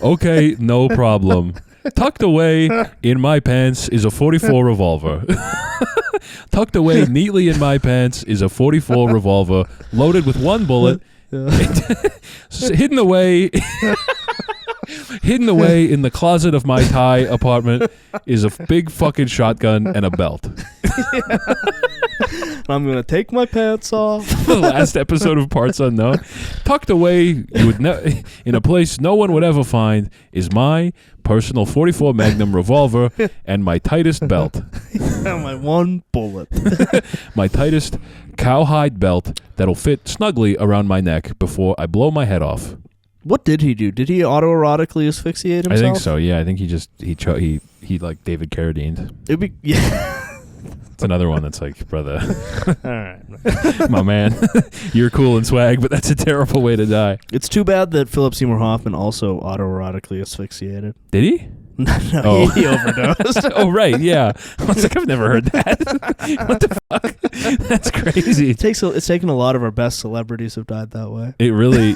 Okay, no problem. Tucked away in my pants is a 44 revolver. Tucked away neatly in my pants is a 44 revolver loaded with one bullet. Hidden away in the closet of my Thai apartment is a big fucking shotgun and a belt. I'm going to take my pants off. The last episode of Parts Unknown. Tucked away in a place no one would ever find is my personal 44 Magnum revolver and my tightest belt. My one bullet. My tightest cowhide belt that'll fit snugly around my neck before I blow my head off. What did he do? Did he autoerotically asphyxiate himself? I think so. Yeah, I think he like David Carradine. It'd be It's another one that's like, brother. All right, my man, you're cool and swag, but that's a terrible way to die. It's too bad that Philip Seymour Hoffman also autoerotically asphyxiated. Did he? No, he overdosed. Oh, right, yeah. I was like, I've never heard that. What the fuck? That's crazy. It's taken a lot of our best celebrities have died that way. It really,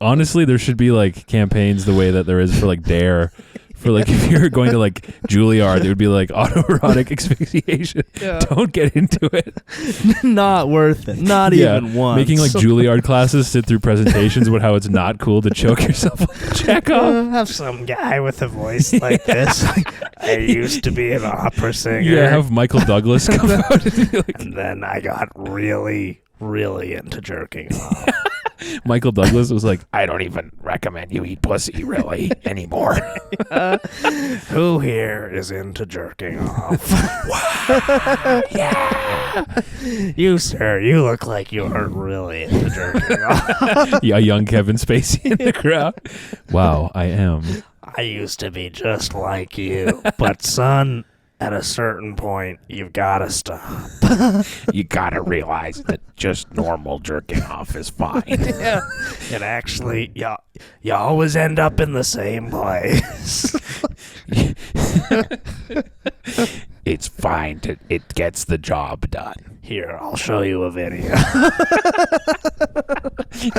honestly, there should be like campaigns the way that there is for like Dare. For like, if you're going to like Juilliard, it would be like autoerotic asphyxiation. Yeah. Don't get into it. Not worth it. Not even once. Making like Juilliard classes sit through presentations about how it's not cool to choke yourself on the Chekhov. Have some guy with a voice like this. I used to be an opera singer. Yeah, have Michael Douglas come out and be like, and then I got really, really into jerking off. Michael Douglas was like, I don't even recommend you eat pussy really anymore. Who here is into jerking off? Wow. Yeah. You, sir, you look like you aren't really into jerking off. Yeah, young Kevin Spacey in the crowd. Wow, I am. I used to be just like you, but son, at a certain point, you've got to stop. You got to realize that just normal jerking off is fine. Yeah. And actually, you always end up in the same place. It's fine. It gets the job done. Here, I'll show you a video.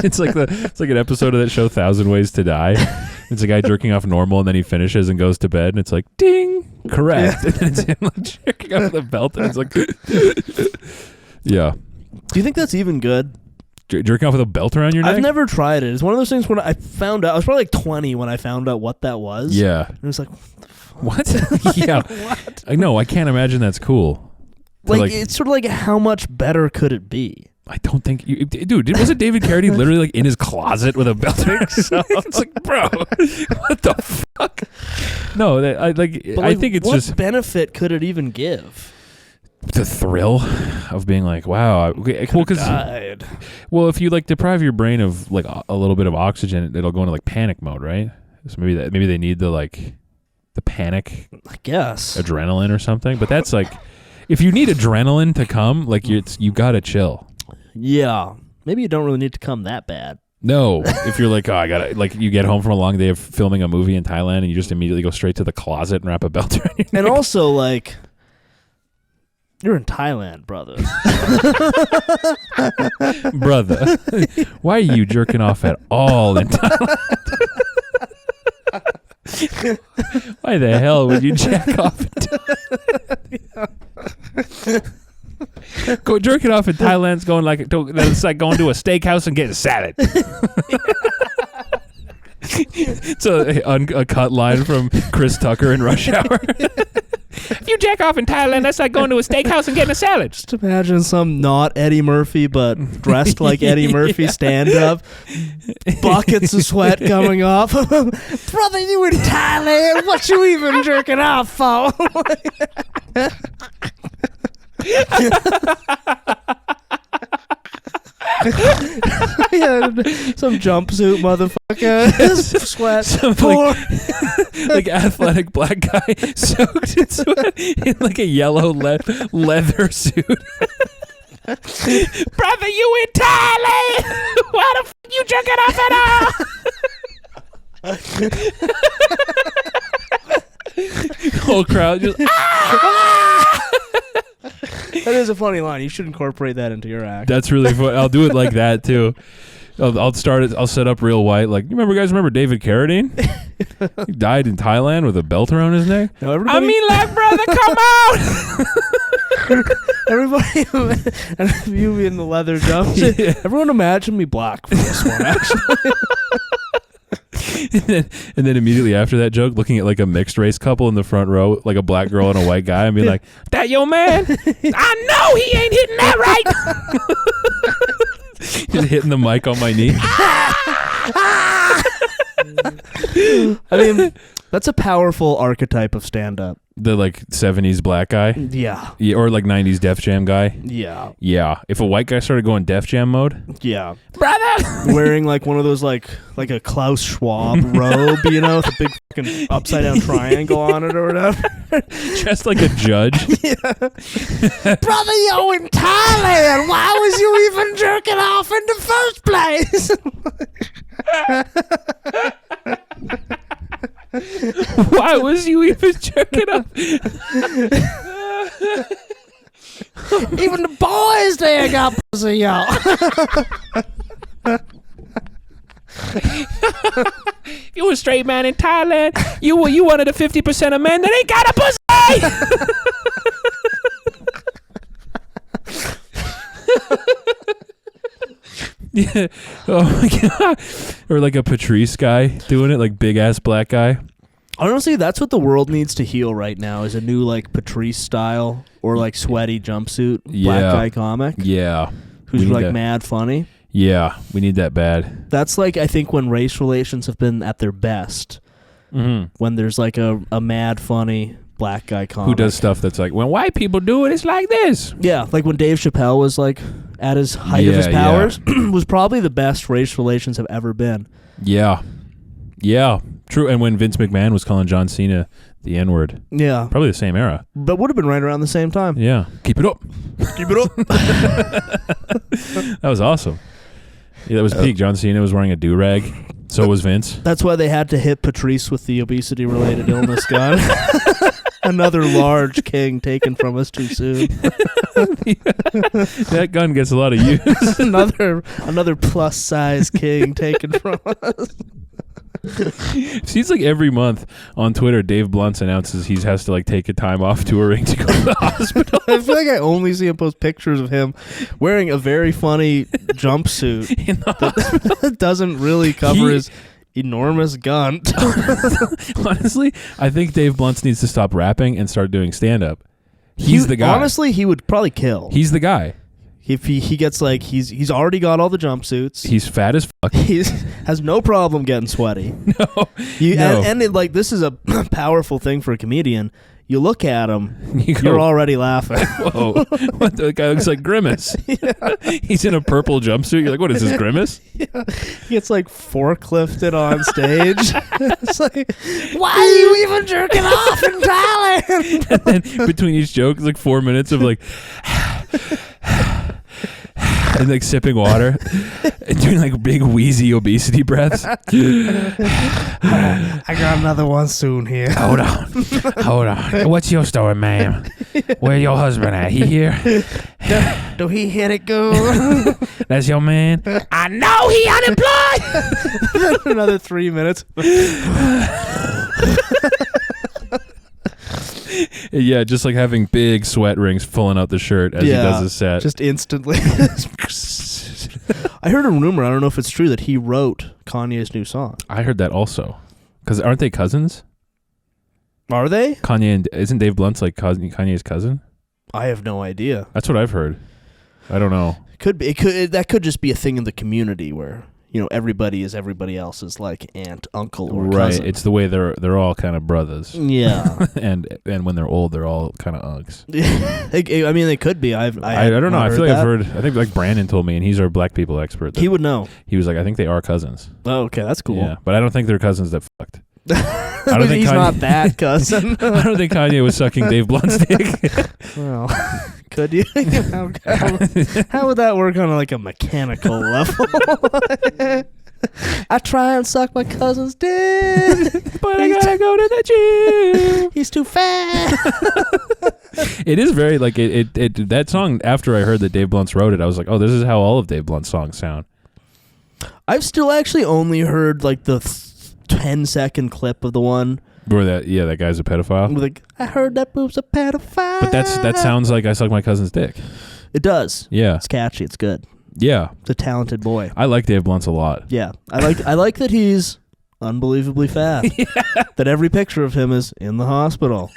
It's like an episode of that show 1,000 Ways to Die. It's a guy jerking off normal and then he finishes and goes to bed and it's like ding, correct. Yeah. And then it's him like jerking off the belt and it's like yeah. Do you think that's even good? Jerking off with a belt around your neck? I've never tried it. It's one of those things when I found out, I was probably like 20 when I found out what that was. Yeah. And it was like, what? Yeah. What? I know. I can't imagine that's cool. Like, it's sort of like, how much better could it be? I don't think, dude. Was it David Carradine literally like in his closet with a belt? So it's like, bro, what the fuck? No, I think it's just what benefit could it even give? The thrill of being like, wow, well, if you like deprive your brain of like a little bit of oxygen, it'll go into like panic mode, right? So maybe they need the panic, I guess, adrenaline or something. But that's like, if you need adrenaline to come, like you gotta chill. Yeah, maybe you don't really need to come that bad. No, if you're like, oh, I gotta, like, you get home from a long day of filming a movie in Thailand and you just immediately go straight to the closet and wrap a belt around your neck. And also, like, you're in Thailand, brother. Brother, why are you jerking off at all in Thailand? Why the hell would you jack off in Thailand? Go jerking off in Thailand's going it's like going to a steakhouse and getting salad. It's a cut line from Chris Tucker in Rush Hour. If you jack off in Thailand, that's like going to a steakhouse and getting a salad. Just imagine some not Eddie Murphy, but dressed like Eddie Murphy stand-up. Buckets of sweat coming off. Brother, you in Thailand? What you even jerking off for? Yeah, some jumpsuit motherfucker. Sweat. Some like athletic black guy soaked in sweat in like a yellow leather suit. Brother, you in Thailand? Why the fuck you jerking off at all? Whole crowd just That is a funny line. You should incorporate that into your act. That's really fun. I'll do it like that too. I'll start it. I'll set up real white. Like, you remember David Carradine? He died in Thailand with a belt around his neck. No, I mean, like, brother, come out. Everybody, and you in the leather jumpsuit. Yeah. Everyone imagine me black for this one, actually. and then immediately after that joke, looking at like a mixed race couple in the front row, like a black girl and a white guy, and be like, "That your man? I know he ain't hitting that right." Just hitting the mic on my knee. I mean, that's a powerful archetype of stand-up. The like 70s black guy. Yeah. Or like 90s Def Jam guy. Yeah. Yeah. If a white guy started going Def Jam mode. Yeah. Brother! Wearing like one of those like a Klaus Schwab robe, you know, with a big fucking upside down triangle on it or whatever. Dressed like a judge. Yeah. Brother, you're in Thailand. Why was you even jerking off in the first place? Why was you even jerking off? Even the boys there got pussy, y'all. If you were a straight man in Thailand, you one of the 50% of men that ain't got a pussy. Yeah. Oh my god. Or like a Patrice guy doing it, like big ass black guy. Honestly, that's what the world needs to heal right now, is a new like Patrice style or like sweaty jumpsuit black guy comic. Yeah. Who's like mad funny. Yeah, we need that bad. That's like, I think, when race relations have been at their best. Mm-hmm. When there's like a mad funny black guy comic who does stuff that's like, when white people do it, it's like this. Yeah, like when Dave Chappelle was like at his height of his powers, was probably the best race relations have ever been. Yeah. Yeah, true. And when Vince McMahon was calling John Cena the N-word. Yeah. Probably the same era. But would have been right around the same time. Yeah. Keep it up. Keep it up. That was awesome. Yeah, that was peak. John Cena was wearing a do-rag. So was Vince. That's why they had to hit Patrice with the obesity-related illness gun. Another large king taken from us too soon. That gun gets a lot of use. another plus-size king taken from us. Seems like every month on Twitter, Dave Bluntz announces he has to like take a time off touring to go to the hospital. I feel like I only see him post pictures of him wearing a very funny jumpsuit that doesn't really cover his enormous gun. Honestly, I think Dave Bluntz needs to stop rapping and start doing stand-up. He's the guy. Honestly, he would probably kill. He's the guy. If he gets like he's already got all the jumpsuits. He's fat as fuck. He has no problem getting sweaty. No. And like this is a powerful thing for a comedian. You look at him, you're already laughing. Whoa. What, the guy looks like Grimace. Yeah. He's in a purple jumpsuit. You're like, what is this, Grimace? Yeah. He gets like forklifted on stage. It's like, why are you even jerking off in Thailand? And then between each joke, it's like 4 minutes of like and like sipping water and doing like big wheezy obesity breaths. I got another one soon here. Hold on. What's your story, ma'am? Where your husband at? He here? Do he hit it good? That's your man? I know he unemployed. Another 3 minutes. Yeah, just like having big sweat rings pulling out the shirt as he does his set. Just instantly. I heard a rumor, I don't know if it's true, that he wrote Kanye's new song. I heard that also. Because aren't they cousins? Are they? Kanye and isn't Dave Blunt's like Kanye's cousin? I have no idea. That's what I've heard. I don't know. Could be. That could just be a thing in the community where everybody is everybody else's like aunt, uncle, or cousin. Right. It's the way they're all kind of brothers. Yeah. and when they're old, they're all kind of unks. I mean, they could be. I don't know. I feel like I've heard. I think like Brandon told me, and he's our black people expert. He would know. He was like, I think they are cousins. Oh, okay, that's cool. Yeah, but I don't think they're cousins that fucked. I don't think he's not that cousin. I don't think Kanye was sucking Dave Blunt's dick. Well, could you? How would that work on like a mechanical level? I try and suck my cousin's dick, but I gotta go to the gym. He's too fat. It is very like it. That song. After I heard that Dave Blunt's wrote it, I was like, oh, this is how all of Dave Blunt's songs sound. I've still actually only heard like the 10-second clip of the one where that guy's a pedophile. Like, I heard that boob's a pedophile. But that sounds like I suck my cousin's dick. It does. Yeah, it's catchy. It's good. Yeah, it's a talented boy. I like Dave Blunt's a lot. Yeah, I like that he's unbelievably fat. Yeah. That every picture of him is in the hospital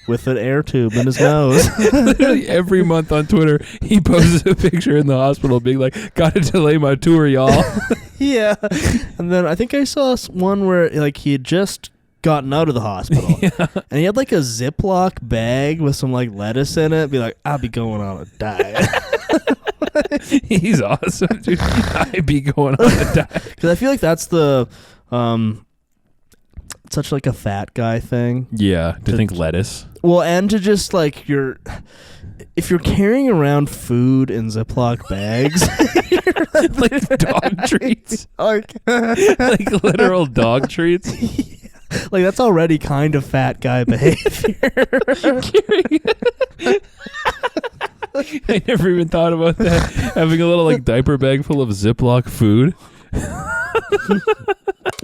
with an air tube in his nose. Literally every month on Twitter, he posts a picture in the hospital being like, gotta delay my tour, y'all. Yeah. And then I think I saw one where like he had just gotten out of the hospital. Yeah. And he had like a Ziploc bag with some like lettuce in it. Be like, I'll be going on a diet. He's awesome, dude. I'd be going on a diet. Because I feel like that's the... such like a fat guy thing. Yeah, to think lettuce. Well, and to just like if you're carrying around food in Ziploc bags, like dog treats, like literal dog treats. Yeah. Like that's already kind of fat guy behavior. I never even thought about that. Having a little like diaper bag full of Ziploc food.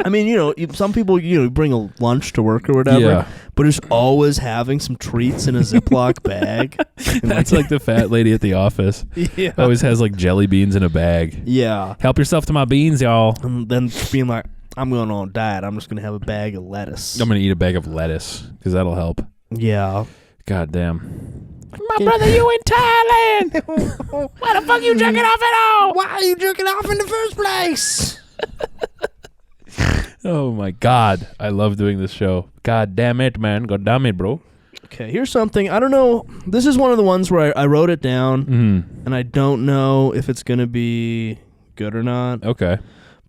I mean, some people, bring a lunch to work or whatever, yeah. But just always having some treats in a Ziploc bag. That's like the fat lady at the office. Yeah. Always has like jelly beans in a bag. Yeah. Help yourself to my beans, y'all. And then being like, I'm going on a diet. I'm just going to have a bag of lettuce. I'm going to eat a bag of lettuce because that'll help. Yeah. God damn. My brother, you in Thailand. Why the fuck you jerking off at all? Why are you jerking off in the first place? Oh my God. I love doing this show. God damn it, man. God damn it, bro. Okay, here's something. I don't know. This is one of the ones where I wrote it down, and I don't know if it's going to be good or not. Okay.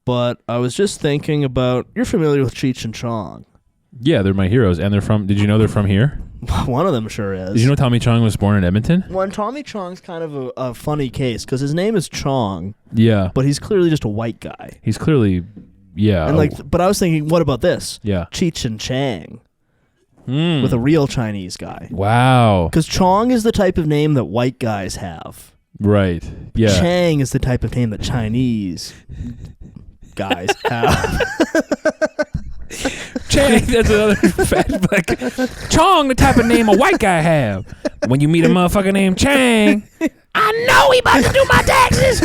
But I was just thinking about, you're familiar with Cheech and Chong. Yeah, they're my heroes. And did you know they're from here? One of them sure is. Did you know Tommy Chong was born in Edmonton? Well, Tommy Chong's kind of a funny case because his name is Chong. Yeah. But he's clearly just a white guy. He's clearly, yeah. And but I was thinking, what about this? Yeah. Cheech and Chang. With a real Chinese guy. Wow. Because Chong is the type of name that white guys have. Right. Yeah. Chang is the type of name that Chinese guys have. Chang, that's another fact. Like, Chong, the type of name a white guy have. When you meet a motherfucker named Chang, I know he about to do my taxes.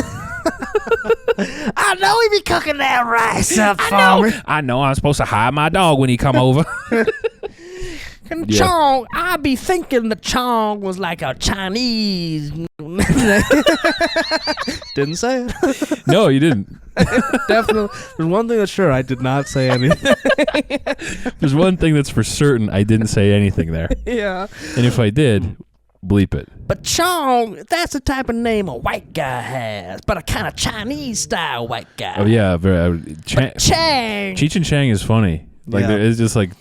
I know he be cooking that rice up for me. I know I'm supposed to hide my dog when he come over. And yeah. Chong, I be thinking the Chong was like a Chinese. Didn't say it. No, you didn't. Definitely. There's one thing that's sure, I did not say anything. There's one thing that's for certain, I didn't say anything there. Yeah. And if I did, bleep it. But Chong, that's the type of name a white guy has, but a kind of Chinese style white guy. Oh yeah, Chang. Cheech and Chang is funny. Like there is just like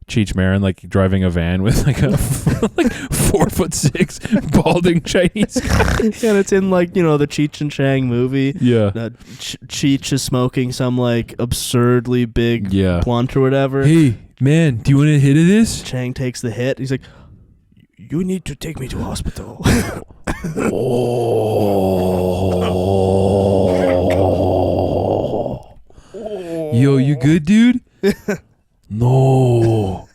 Cheech Marin like driving a van with like a like 4'6" balding Chinese guy. And it's in like, the Cheech and Chang movie. Yeah. Cheech is smoking some like absurdly big blunt or whatever. Hey, man, do you want a hit of this? Chang takes the hit. He's like, you need to take me to hospital. Yo, you good, dude? No,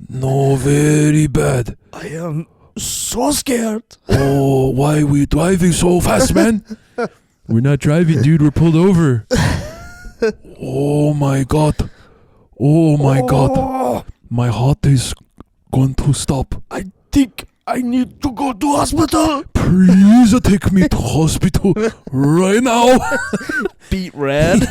very bad. I am so scared. Oh, why are we driving so fast, man? We're not driving, dude. We're pulled over. Oh my God. My heart is going to stop. I think I need to go to hospital. Please take me to hospital right now. Beat red.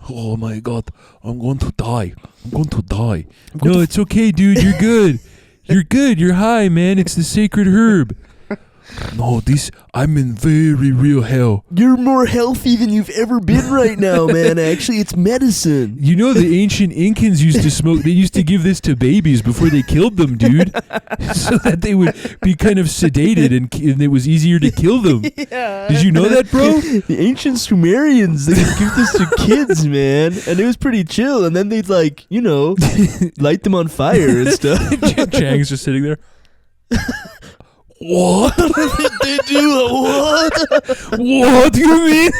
Oh my God, I'm going to die. No, it's okay, dude. You're good. You're good. You're high, man. It's the sacred herb. No, I'm in very real hell. You're more healthy than you've ever been right now, man. Actually, it's medicine. You know, the ancient Incans used to smoke. They used to give this to babies before they killed them, dude, so that they would be kind of sedated and it was easier to kill them. Yeah. Did you know that, bro? The ancient Sumerians, they would give this to kids, man, and it was pretty chill. And then they'd light them on fire and stuff. Chang's just sitting there. What? They do what? What do you mean?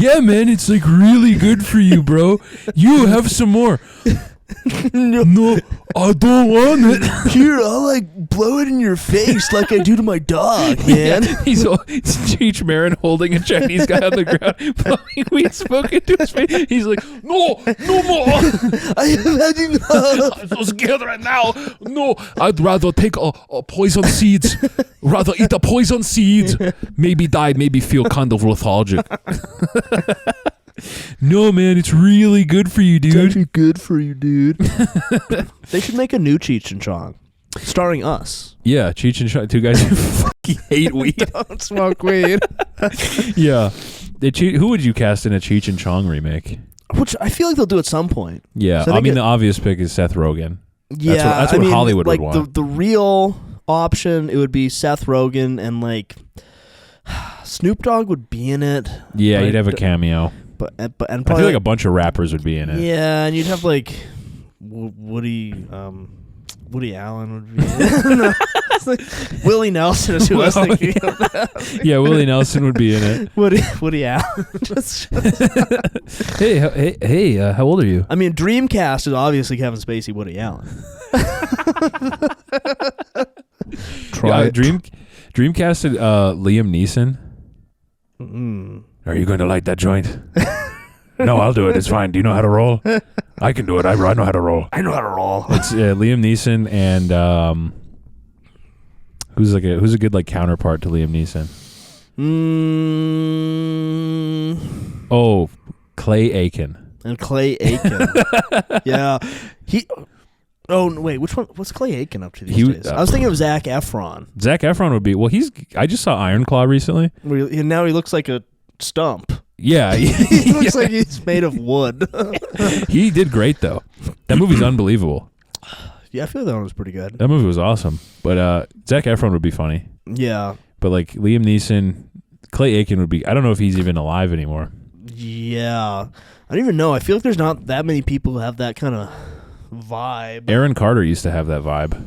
Yeah, man, it's like really good for you, bro. You have some more. No, I don't want it. Here, I'll blow it in your face like I do to my dog, man. Yeah, it's Cheech Marin holding a Chinese guy on the ground, blowing weed smoke into his face. He's like, no more. I am having I'm so scared right now. No, I'd rather take a poison seeds. Rather eat a poison seeds. Maybe die, maybe feel kind of lethargic. No, man, it's really good for you, dude. It's actually good for you, dude. They should make a new Cheech and Chong, starring us. Yeah, Cheech and Chong, two guys who fucking hate weed. Don't smoke weed. Yeah. Who would you cast in a Cheech and Chong remake? Which I feel like they'll do at some point. Yeah, So the obvious pick is Seth Rogen. Yeah, that's what Hollywood would want. The real option, it would be Seth Rogen and Snoop Dogg would be in it. Yeah, he'd have a cameo. And I probably feel like a bunch of rappers would be in it. Yeah, and you'd have Woody Allen would be in it. Willie Nelson is who I was thinking of. Yeah, Willie Nelson would be in it. Woody Allen. Hey, how old are you? I mean, Dreamcast is obviously Kevin Spacey, Woody Allen. Dreamcasted Liam Neeson. Are you going to light that joint? No, I'll do it. It's fine. Do you know how to roll? I can do it. I know how to roll. I know how to roll. It's Liam Neeson and who's a good counterpart to Liam Neeson? Oh, Clay Aiken. And Clay Aiken. Yeah. Oh, wait, which one? What's Clay Aiken up to these days? I was thinking of Zac Efron. Zac Efron would be, I just saw Iron Claw recently. And now he looks like a stump. Yeah. He looks like he's made of wood. He did great, though. That movie's unbelievable. Yeah, I feel that one was pretty good. That movie was awesome. But Zac Efron would be funny. Yeah. But Liam Neeson, Clay Aiken would be, I don't know if he's even alive anymore. Yeah. I don't even know. I feel like there's not that many people who have that kind of vibe. Aaron Carter used to have that vibe.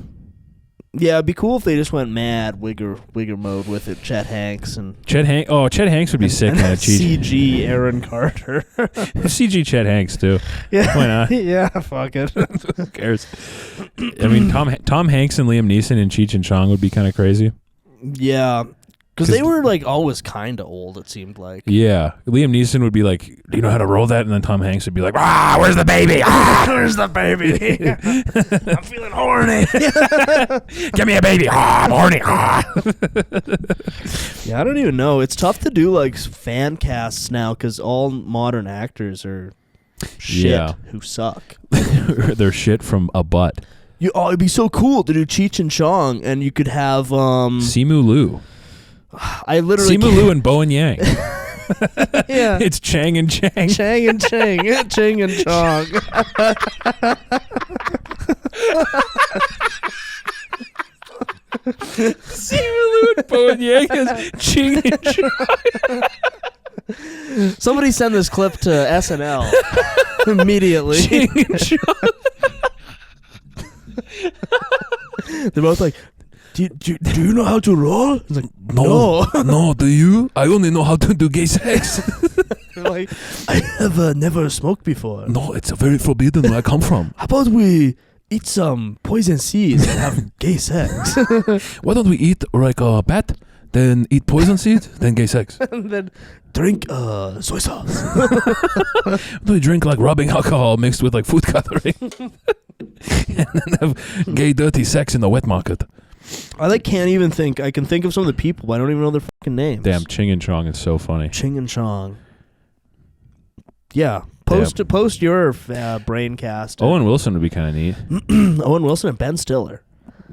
Yeah, it'd be cool if they just went mad wigger mode with it. Chet Hanks Chet Hanks would be sick, man. CG Aaron Carter. CG Chet Hanks too. Yeah, why not? Yeah, fuck it. Who cares? I mean, Tom Hanks and Liam Neeson and Cheech and Chong would be kind of crazy. Yeah, because they were always kind of old. It seemed like. Yeah, Liam Neeson would be like, "Do you know how to roll that?" And then Tom Hanks would be like, "Ah, where's the baby? Ah, where's the baby? I'm feeling horny. Give me a baby. Ah, I'm horny. Ah." Yeah, I don't even know. It's tough to do fan casts now because all modern actors are shit who suck. They're shit from a butt. It'd be so cool to do Cheech and Chong, and you could have Simu Liu. I literally Simu Liu and Bowen Yang. Yeah, it's Chang and Chang. Chang and Chang. Chang and Chong. Simu Liu and Bowen Yang is Ching and Chong. Somebody send this clip to SNL immediately. Ching and Chong. They're both like, do you know how to roll? It's like, no. No, do you? I only know how to do gay sex. They're like, I have never smoked before. No, it's very forbidden where I come from. How about we eat some poison seeds and have gay sex? Why don't we eat a bat then eat poison seed, then gay sex. And then drink soy sauce. We drink like rubbing alcohol mixed with like food coloring. And then have gay dirty sex in the wet market. I can't even think. I can think of some of the people, but I don't even know their fucking names. Damn, Cheech and Chong is so funny. Cheech and Chong. Yeah. Post your brain cast. Owen Wilson would be kind of neat. Owen Wilson and Ben Stiller.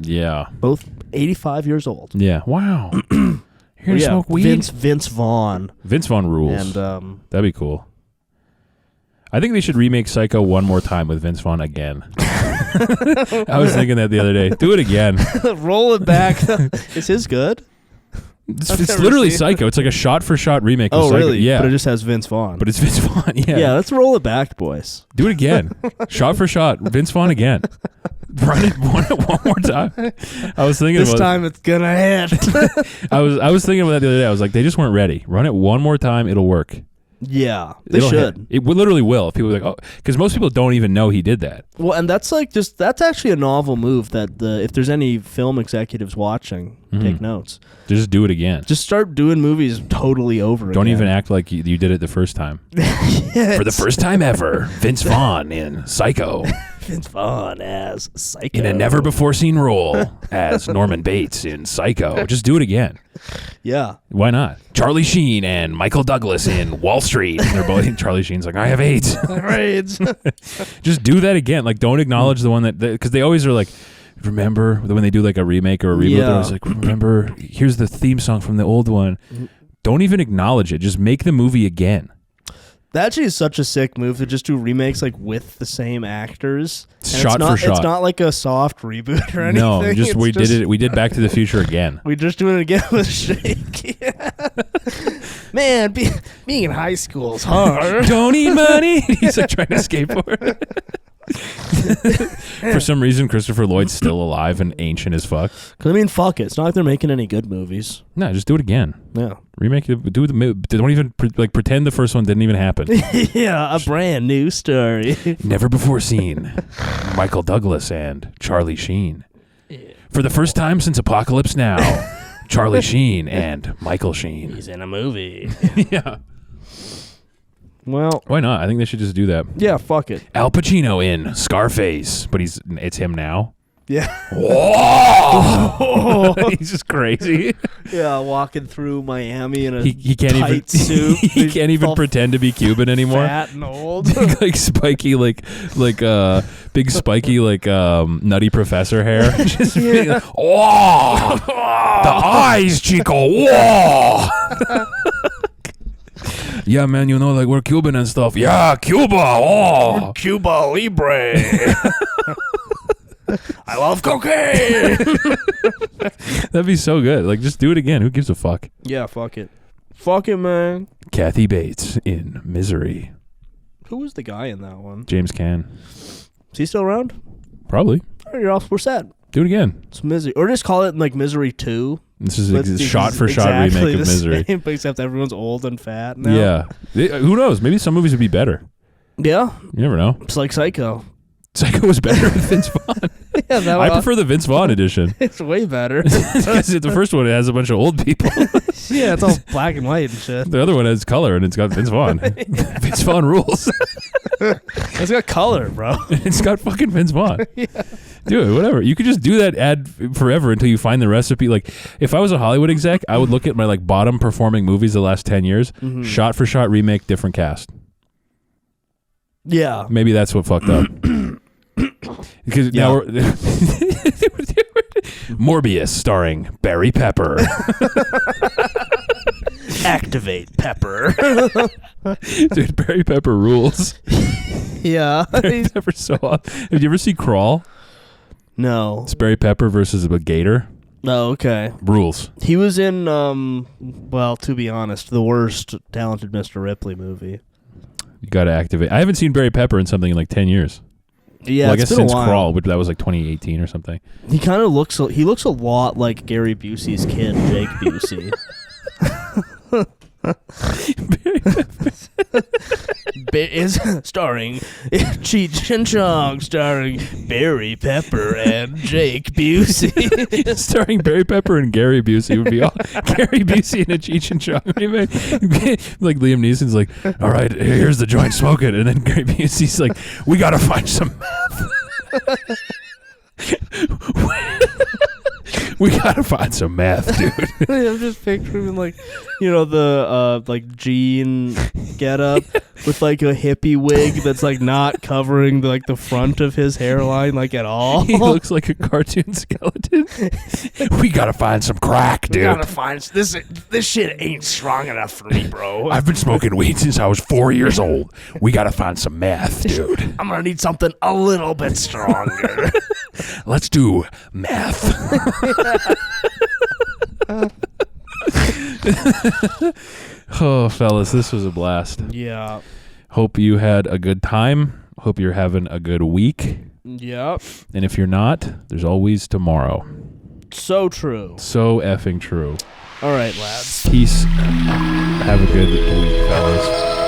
Yeah. Both 85 years old. Yeah. Wow. You're going to smoke weed? Vince Vaughn. Vince Vaughn rules. And that'd be cool. I think they should remake Psycho one more time with Vince Vaughn again. I was thinking that the other day. Do it again. Roll it back. Is his good? It's literally Psycho. It's like a shot-for-shot remake of Psycho. Really? Yeah. But it just has Vince Vaughn. But it's Vince Vaughn, yeah. Yeah, let's roll it back, boys. Do it again. Shot for shot. Vince Vaughn again. Run it one more time. I was thinking this time it's gonna hit. I was thinking about that the other day. I was like, they just weren't ready. Run it one more time, it'll work. Yeah, they should. It literally will. If people are like, oh, because most people don't even know he did that. Well, and that's actually a novel move that if there's any film executives watching, take notes. Just do it again. Just start doing movies totally over again. Don't even act like you did it the first time. For the first time ever, Vince Vaughn in Psycho. Vince Vaughn as Psycho. In a never-before-seen role as Norman Bates in Psycho. Just do it again. Yeah. Why not? Charlie Sheen and Michael Douglas in Wall Street. They're both. Charlie Sheen's like, I have AIDS. AIDS. Just do that again. Like, don't acknowledge the one that... Because they always are like, remember when they do like a remake or a reboot? They're always like, remember, here's the theme song from the old one. Don't even acknowledge it. Just make the movie again. That actually is such a sick move to just do remakes like with the same actors. Shot for shot. It's not like a soft reboot or anything. No, we did Back to the Future again. We just doing it again with Shake. Man, being in high school is hard. Don't need money. He's like trying to skateboard. For some reason, Christopher Lloyd's still alive and ancient as fuck. Because fuck it. It's not like they're making any good movies. No, just do it again. Yeah. Remake it. Don't even pretend the first one didn't even happen. Yeah, a brand new story. Never before seen. Michael Douglas and Charlie Sheen. For the first time since Apocalypse Now, Charlie Sheen and Michael Sheen. He's in a movie. Yeah. Well, why not? I think they should just do that. Yeah, fuck it. Al Pacino in Scarface, but it's him now. Yeah. Whoa! He's just crazy. Yeah, walking through Miami in a he can't tight even suit. He can't even pretend to be Cuban anymore. Fat and old. Like spiky, big spiky, nutty professor hair. Just being like, whoa! The eyes, Chico. Whoa! Yeah, man, we're Cuban and stuff. Yeah, Cuba. Oh, Cuba Libre. I love cocaine. That'd be so good. Like, just do it again. Who gives a fuck? Yeah, fuck it. Fuck it, man. Kathy Bates in Misery. Who was the guy in that one? James Caan. Is he still around? Probably. Oh, you're off. We're set. Do it again. It's Misery. Or just call it Misery 2. This is a shot-for-shot remake of Misery. Same, except everyone's old and fat now. Yeah. Who knows? Maybe some movies would be better. Yeah. You never know. It's like Psycho. Psycho was better with Vince Vaughn. Yeah, I prefer the Vince Vaughn edition. It's way better. The first one, it has a bunch of old people. Yeah, it's all black and white and shit. The other one has color, and it's got Vince Vaughn. Vince Vaughn rules. It's got color, bro. It's got fucking Vince Vaughn. Yeah. Do it, whatever. You could just do that ad forever until you find the recipe. Like, if I was a Hollywood exec, I would look at my bottom performing movies the last 10 years, shot for shot remake, different cast. Yeah. Maybe that's what fucked up. Because now we're Morbius starring Barry Pepper. Activate Pepper. Dude, Barry Pepper rules. Yeah. Barry Pepper's so awesome. Have you ever seen Crawl? No. It's Barry Pepper versus a gator. Oh, okay. Rules. He was in, well, to be honest, the worst Talented Mr. Ripley movie. You got to activate. I haven't seen Barry Pepper in something in like 10 years. Yeah, well, I guess since Crawl, but that was like 2018 or something. He kind of looks a lot like Gary Busey's kid, Jake Busey. Barry Pepper. is starring Cheech and Chong, starring Barry Pepper and Jake Busey. Starring Barry Pepper and Gary Busey would be all Gary Busey in a Cheech and Chong remake. Like Liam Neeson's like, all right, here's the joint, smoke it. And then Gary Busey's like, we got to find some meth. We gotta find some meth, dude. I'm just picturing like, the like jean getup with like a hippie wig that's like not covering the front of his hairline like at all. He looks like a cartoon skeleton. We gotta find some crack, dude. We gotta find this shit ain't strong enough for me, bro. I've been smoking weed since I was 4 years old. We gotta find some meth, dude. I'm gonna need something a little bit stronger. Let's do meth. Oh, fellas, this was a blast. Yeah. Hope you had a good time. Hope you're having a good week. Yep. And if you're not, there's always tomorrow. So true. So effing true. All right, lads. Peace. Have a good week, fellas.